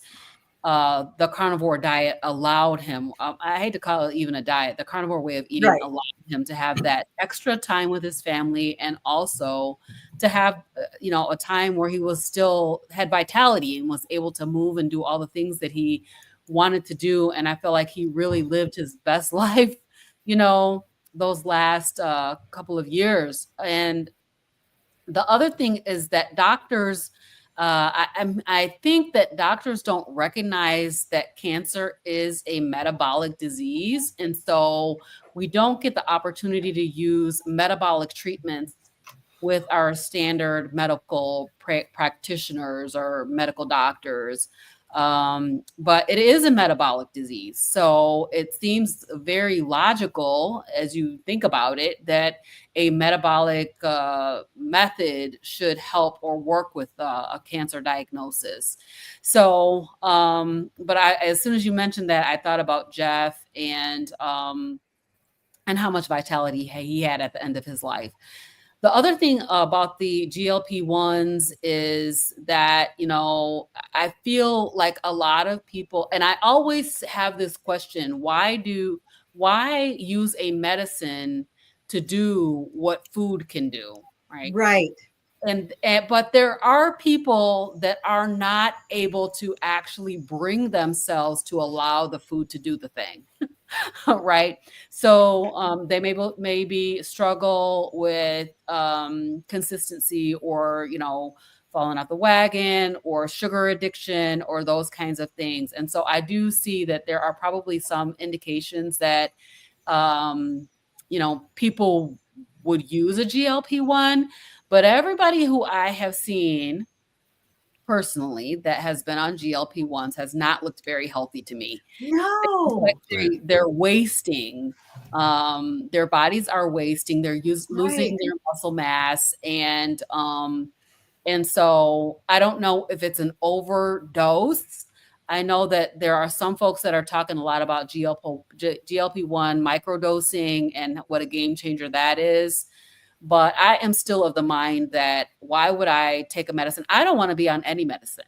the carnivore diet allowed him, I hate to call it even a diet, the carnivore way of eating allowed him to have that extra time with his family, and also to have, a time where he was still had vitality and was able to move and do all the things that he wanted to do. And I feel like he really lived his best life, those last couple of years. And the other thing is that doctors, I think that doctors don't recognize that cancer is a metabolic disease. And so we don't get the opportunity to use metabolic treatments with our standard medical practitioners or medical doctors. But it is a metabolic disease. So it seems very logical, as you think about it, that a metabolic method should help or work with a cancer diagnosis. So, but as soon as you mentioned that, I thought about Jeff and how much vitality he had at the end of his life. The other thing about the GLP-1s is that, I feel like a lot of people, and I always have this question, why use a medicine to do what food can do, right? Right. But there are people that are not able to actually bring themselves to allow the food to do the thing. Right. So they maybe struggle with consistency, or, falling off the wagon, or sugar addiction, or those kinds of things. And so I do see that there are probably some indications that, people would use a GLP-1, but everybody who I have seen personally that has been on GLP-1s has not looked very healthy to me. No. They're wasting. Their bodies are wasting. They're losing their muscle mass. And so I don't know if it's an overdose. I know that there are some folks that are talking a lot about GLP-1 microdosing and what a game changer that is. But I am still of the mind that why would I take a medicine? I don't want to be on any medicine.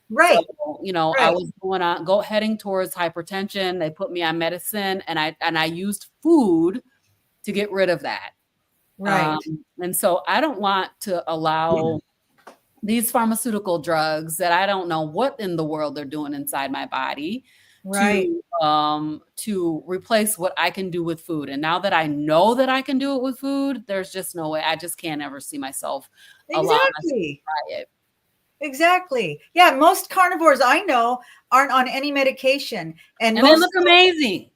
Right. So, I was heading towards hypertension. They put me on medicine, and I used food to get rid of that. Right. And so I don't want to allow these pharmaceutical drugs that I don't know what in the world they're doing inside my body to replace what I can do with food. And now that I know that I can do it with food, there's just no way. I just can't ever see myself allowing myself to try it. Exactly. Yeah. Most carnivores I know aren't on any medication. And they most look amazing.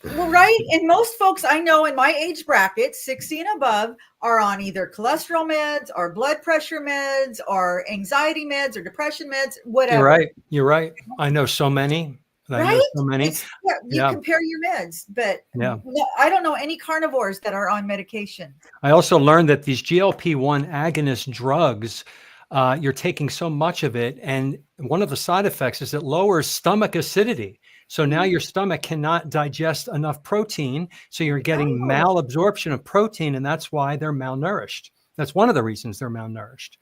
Well, right. And most folks I know in my age bracket, 60 and above, are on either cholesterol meds or blood pressure meds or anxiety meds or depression meds, whatever. You're right. You're right. I know so many. Right? You Yeah. compare your meds, but Yeah. I don't know any carnivores that are on medication. I also learned that these GLP-1 agonist drugs, you're taking so much of it, and one of the side effects is it lowers stomach acidity. So now your stomach cannot digest enough protein, so you're getting malabsorption of protein, and that's why they're malnourished. That's one of the reasons they're malnourished.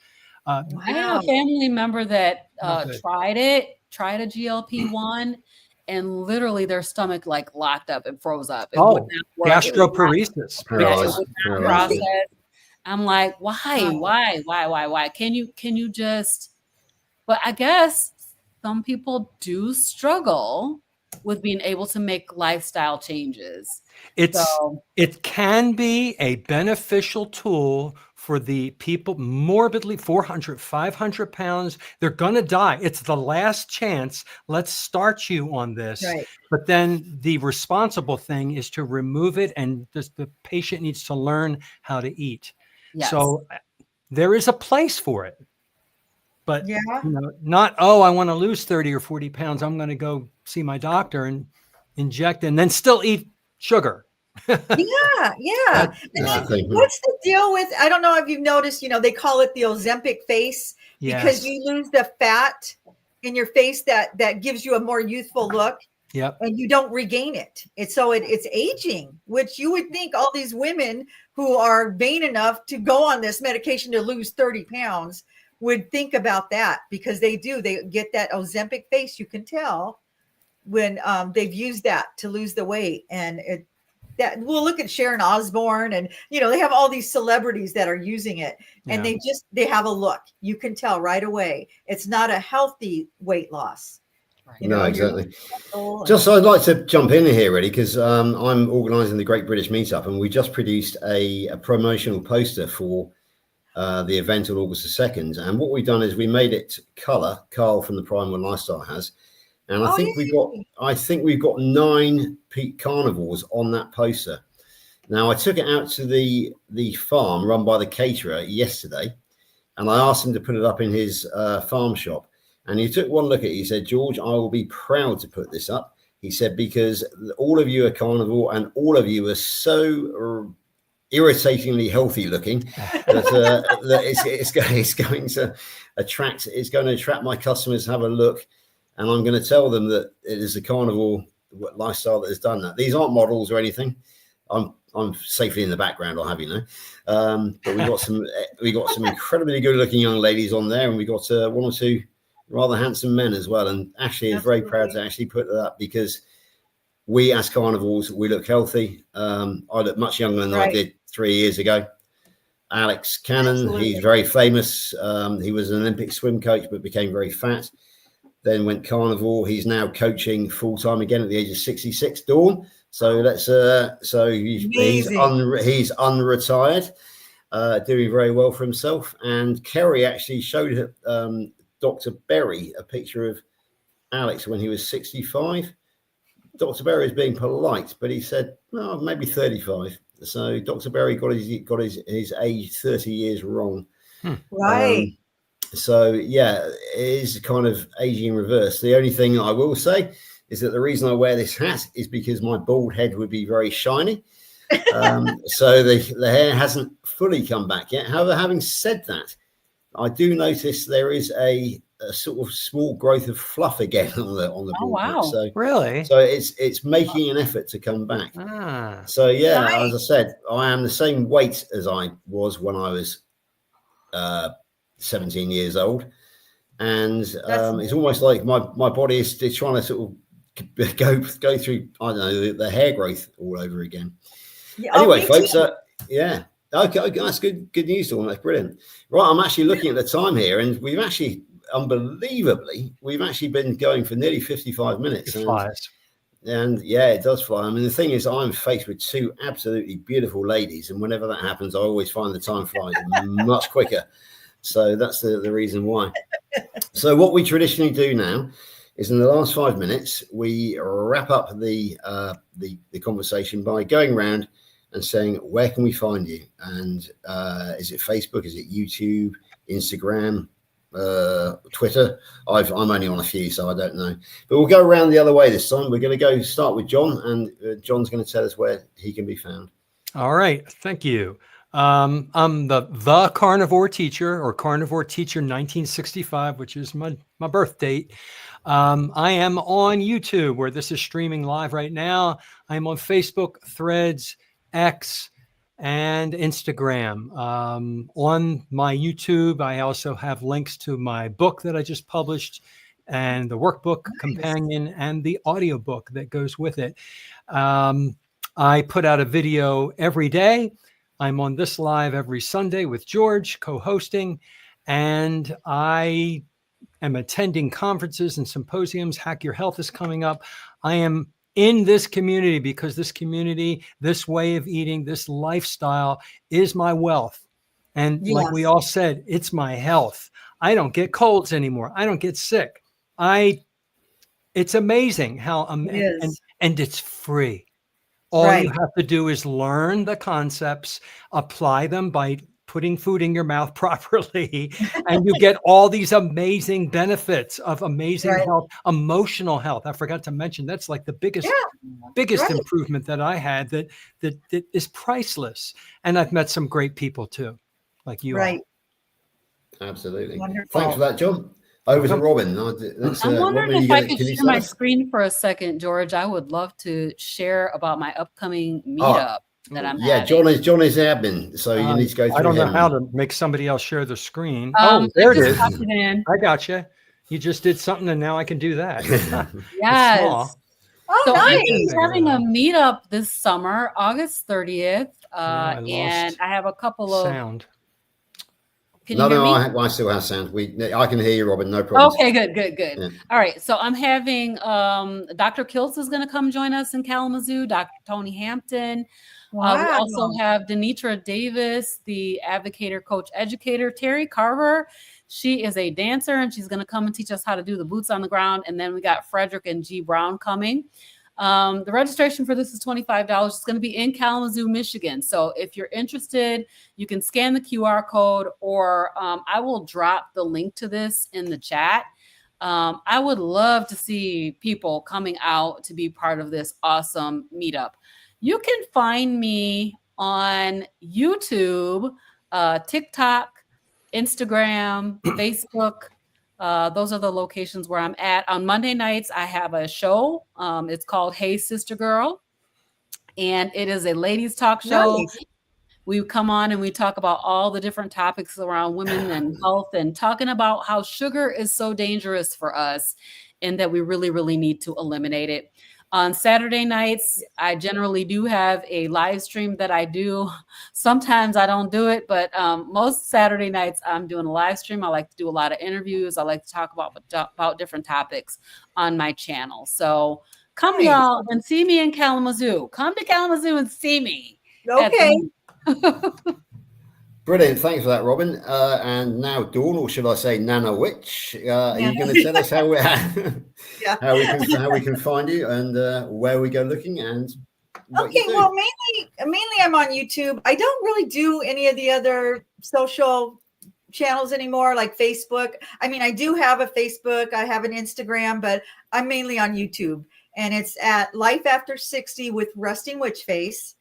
I have a family member that tried a GLP-1, and literally their stomach like locked up and froze up. It would not work. Gastroparesis. Process. I'm like, why? Can you just? But I guess some people do struggle with being able to make lifestyle changes. It can be a beneficial tool for the people morbidly 400, 500 pounds. They're going to die. It's the last chance. Let's start you on this. Right. But then the responsible thing is to remove it, and the patient needs to learn how to eat. Yes. So there is a place for it. But not, I want to lose 30 or 40 pounds. I'm going to go see my doctor and inject and then still eat sugar. Yeah. What's the deal with, I don't know if you've noticed, they call it the Ozempic face because you lose the fat in your face that gives you a more youthful look. Yep. And you don't regain it. It's aging, which you would think all these women who are vain enough to go on this medication to lose 30 pounds would think about that, because they get that Ozempic face. You can tell when they've used that to lose the weight. And we'll look at Sharon Osbourne, and they have all these celebrities that are using it, and they have a look. You can tell right away. It's not a healthy weight loss. No, exactly. Just I'd like to jump in here really, because I'm organising the Great British Meetup, and we just produced a promotional poster for the event on August the 2nd. And what we've done is we made it colour. Carl from the Prime One Lifestyle has. And I think we've got 9 peak carnivores on that poster. Now, I took it out to the farm run by the caterer yesterday, and I asked him to put it up in his farm shop. And he took one look at it. He said, "George, I will be proud to put this up." He said, "because all of you are carnivore and all of you are so irritatingly healthy looking that it's going to attract my customers to have a look. And I'm going to tell them that it is the carnivore lifestyle that has done that. These aren't models or anything. I'm safely in the background, I'll have you know. But we got some incredibly good looking young ladies on there, and we got 1 or 2 rather handsome men as well. And Ashley is very proud to actually put that up, because we as carnivores, we look healthy. I look much younger than I did 3 years ago. Alex Cannon, he's very famous. He was an Olympic swim coach, but became very fat. Then went carnivore. He's now coaching full time again at the age of 66. Dawn. So he's unretired, doing very well for himself. And Kerry actually showed Dr. Berry a picture of Alex when he was 65. Dr. Berry is being polite, but he said, "No, maybe 35." So Dr. Berry got his age 30 years wrong. Right. So yeah, it is kind of aging in reverse. The only thing I will say is that the reason I wear this hat is because my bald head would be very shiny. So the hair hasn't fully come back yet. However, having said that, I do notice there is a sort of small growth of fluff again on the bald head. So really? So it's making an effort to come back. So yeah, as I said, I am the same weight as I was when I was 17 years old, and it's almost like my body is trying to sort of go through, I don't know, the hair growth all over again. Anyway, folks, okay, that's good news, Dawn. That's brilliant. Right, I'm actually looking at the time here, and we've actually, unbelievably, been going for nearly 55 minutes. And yeah, it does fly. I mean, the thing is, I'm faced with 2 absolutely beautiful ladies, and whenever that happens, I always find the time flies much quicker. So that's the reason why. So what we traditionally do now is in the last 5 minutes, we wrap up the conversation by going around and saying, where can we find you? And is it Facebook? Is it YouTube, Instagram, Twitter? I'm only on a few, so I don't know. But we'll go around the other way this time. We're going to start with John, and John's going to tell us where he can be found. All right. Thank you. I'm the Carnivore Teacher, or Carnivore Teacher 1965, which is my birth date. I am on YouTube, where this is streaming live right now. I'm on Facebook, Threads, X, and Instagram. On my YouTube, I also have links to my book that I just published, and the workbook companion, and the audiobook that goes with it. I put out a video every day. I'm on this live every Sunday with George co-hosting, and I am attending conferences and symposiums. Hack Your Health is coming up. I am in this community because this community, this way of eating, this lifestyle is my wealth. And like we all said, it's my health. I don't get colds anymore. I don't get sick. It's amazing how, and it's free. All you have to do is learn the concepts, apply them by putting food in your mouth properly, and you get all these amazing benefits of amazing health, emotional health. I forgot to mention, that's like the biggest improvement that I had that is priceless. And I've met some great people too, like you. Right. Absolutely. Wonderful. Thanks for that, John. Over to Robin. I'm wondering if I could share my screen for a second, George. I would love to share about my upcoming meetup that I'm having. John is admin, so you need to go through I don't know him. how to make somebody else share the screen. There it is. I got you. You just did something, and now I can do that. Yes. So nice. I'm having a meetup this summer, August 30th, and I have a couple of sound. Can you hear me? I still have sound. I can hear you, Robin. No problem. Okay, good. Yeah. All right. So I'm having Dr. Kiltz is going to come join us in Kalamazoo. Dr. Tony Hampton. Wow. We also have Denitra Davis, the advocator, coach, educator. Terry Carver. She is a dancer, and she's going to come and teach us how to do the boots on the ground. And then we got Frederick and G. Brown coming. The registration for this is $25. It's going to be in Kalamazoo, Michigan. So if you're interested, you can scan the QR code, or I will drop the link to this in the chat. I would love to see people coming out to be part of this awesome meetup. You can find me on YouTube, TikTok, Instagram, Facebook. Those are the locations where I'm at. On Monday nights, I have a show. It's called Hey Sister Girl, and it is a ladies talk show. Nice. We come on and we talk about all the different topics around women and health, and talking about how sugar is so dangerous for us and that we really, really need to eliminate it. On Saturday nights, I generally do have a live stream that I do. Sometimes I don't do it, but most Saturday nights I'm doing a live stream. I like to do a lot of interviews. I like to talk about different topics on my channel. So come y'all and see me in Kalamazoo. Come to Kalamazoo and see me. Okay. Brilliant. Thanks for that, Robin. And now, Dawn, or should I say Nana Witch, are you going to tell us how we can find you and where we go looking? And well, mainly I'm on YouTube. I don't really do any of the other social channels anymore, like Facebook. I mean, I do have a Facebook, I have an Instagram, but I'm mainly on YouTube, and it's at Life After 60 with Rusting Witch Face.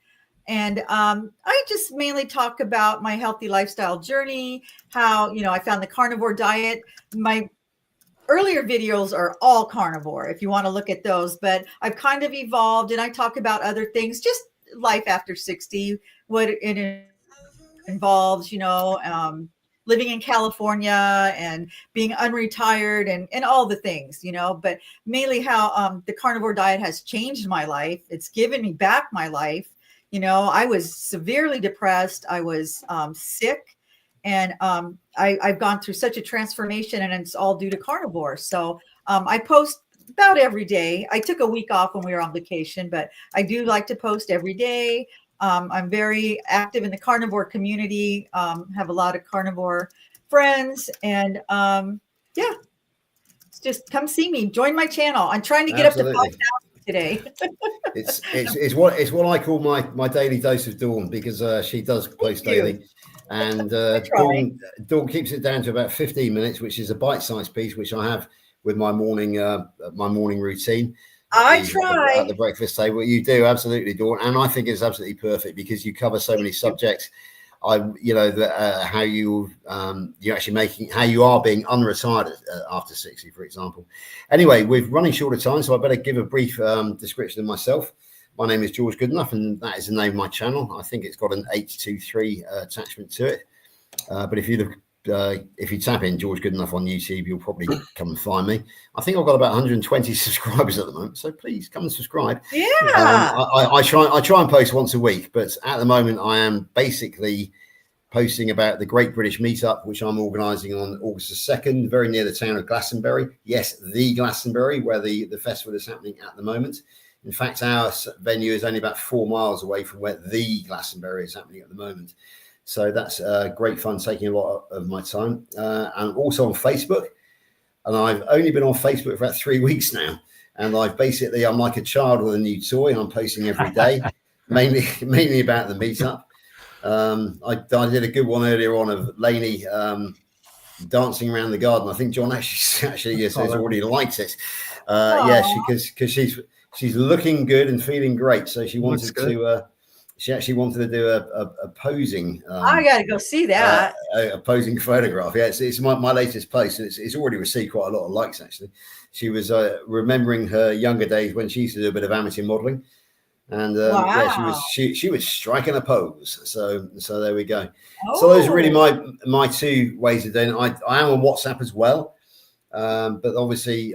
And I just mainly talk about my healthy lifestyle journey, how, I found the carnivore diet. My earlier videos are all carnivore, if you want to look at those, but I've kind of evolved, and I talk about other things, just life after 60, what it involves, living in California and being unretired and all the things, but mainly how the carnivore diet has changed my life. It's given me back my life. I was severely depressed. I was sick, and I've gone through such a transformation, and it's all due to carnivore. So I post about every day. I took a week off when we were on vacation, but I do like to post every day. I'm very active in the carnivore community, have a lot of carnivore friends, and yeah, just come see me. Join my channel. I'm trying to get up to 5,000 today. it's what I call my daily dose of Dawn, because she does post daily, and Dawn keeps it down to about 15 minutes, which is a bite-sized piece, which I have with my morning routine. I try at the breakfast table. You do, absolutely, Dawn, and I think it's absolutely perfect because you cover so many subjects. How you actually making, how you are being unretired after 60, for example. Anyway, we're running short of time, so I better give a brief description of myself. My name is George Goodenough, and that is the name of my channel. I think it's got an 823 attachment to it. But if you tap in George Goodenough on YouTube, you'll probably come and find me. I think I've got about 120 subscribers at the moment, so please come and subscribe. Yeah. I try and post once a week, but at the moment I am basically posting about the Great British Meetup, which I'm organising on August the 2nd, very near the town of Glastonbury. Yes, the Glastonbury, where the festival is happening at the moment. In fact, our venue is only about 4 miles away from where the Glastonbury is happening at the moment. So that's great fun, taking a lot of my time. And also on Facebook. And I've only been on Facebook for about 3 weeks now. And I'm like a child with a new toy. I'm posting every day, mainly about the meetup. I did a good one earlier on of Lainey dancing around the garden. I think John actually has already liked it. Because she's looking good and feeling great. So she wanted to. She actually wanted to do a posing. I got to go see that. A posing photograph. Yeah, it's my latest post, and it's already received quite a lot of likes. Actually, she was remembering her younger days when she used to do a bit of amateur modelling, and she was striking a pose. So there we go. Oh. So those are really my 2 ways of doing it. I am on WhatsApp as well, but obviously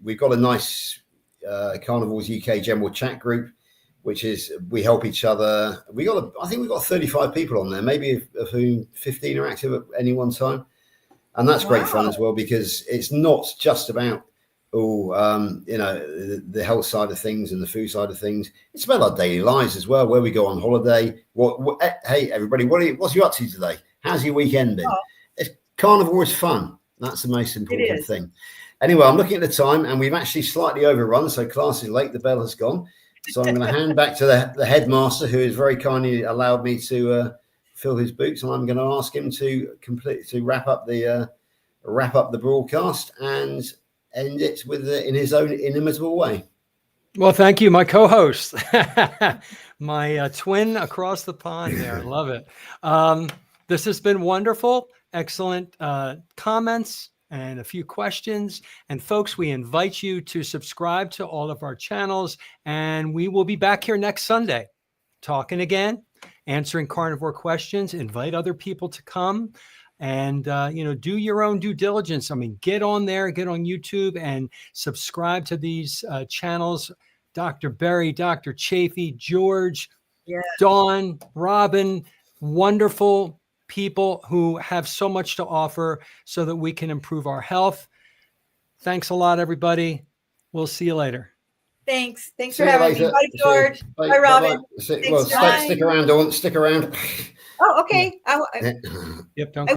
we've got a nice Carnivores UK general chat group, which is we help each other. I think we've got 35 people on there, maybe of whom 15 are active at any one time. And that's great fun as well, because it's not just about, the health side of things and the food side of things. It's about our daily lives as well, where we go on holiday. Hey, everybody, what's you up to today? How's your weekend been? Carnivore is fun. That's the most important thing. Anyway, I'm looking at the time, and we've actually slightly overrun, so class is late. The bell has gone. So I'm going to hand back to the headmaster, who has very kindly allowed me to fill his boots, and I'm going to ask him to wrap up the broadcast and end it in his own inimitable way. Well, thank you, my co-host, my twin across the pond there. Love it. This has been wonderful. Excellent comments and a few questions. And folks, we invite you to subscribe to all of our channels, and we will be back here next Sunday talking again, answering carnivore questions. Invite other people to come, and do your own due diligence. I mean, get on there, get on YouTube and subscribe to these channels. Dr. Berry, Dr. Chafee, George, Dawn, Robin, wonderful people who have so much to offer so that we can improve our health. Thanks a lot, everybody. We'll see you later. Thanks for having me. Bye, George. Bye, Robin. Stick around, Dawn. Stick around. Oh, okay. Yep. Don't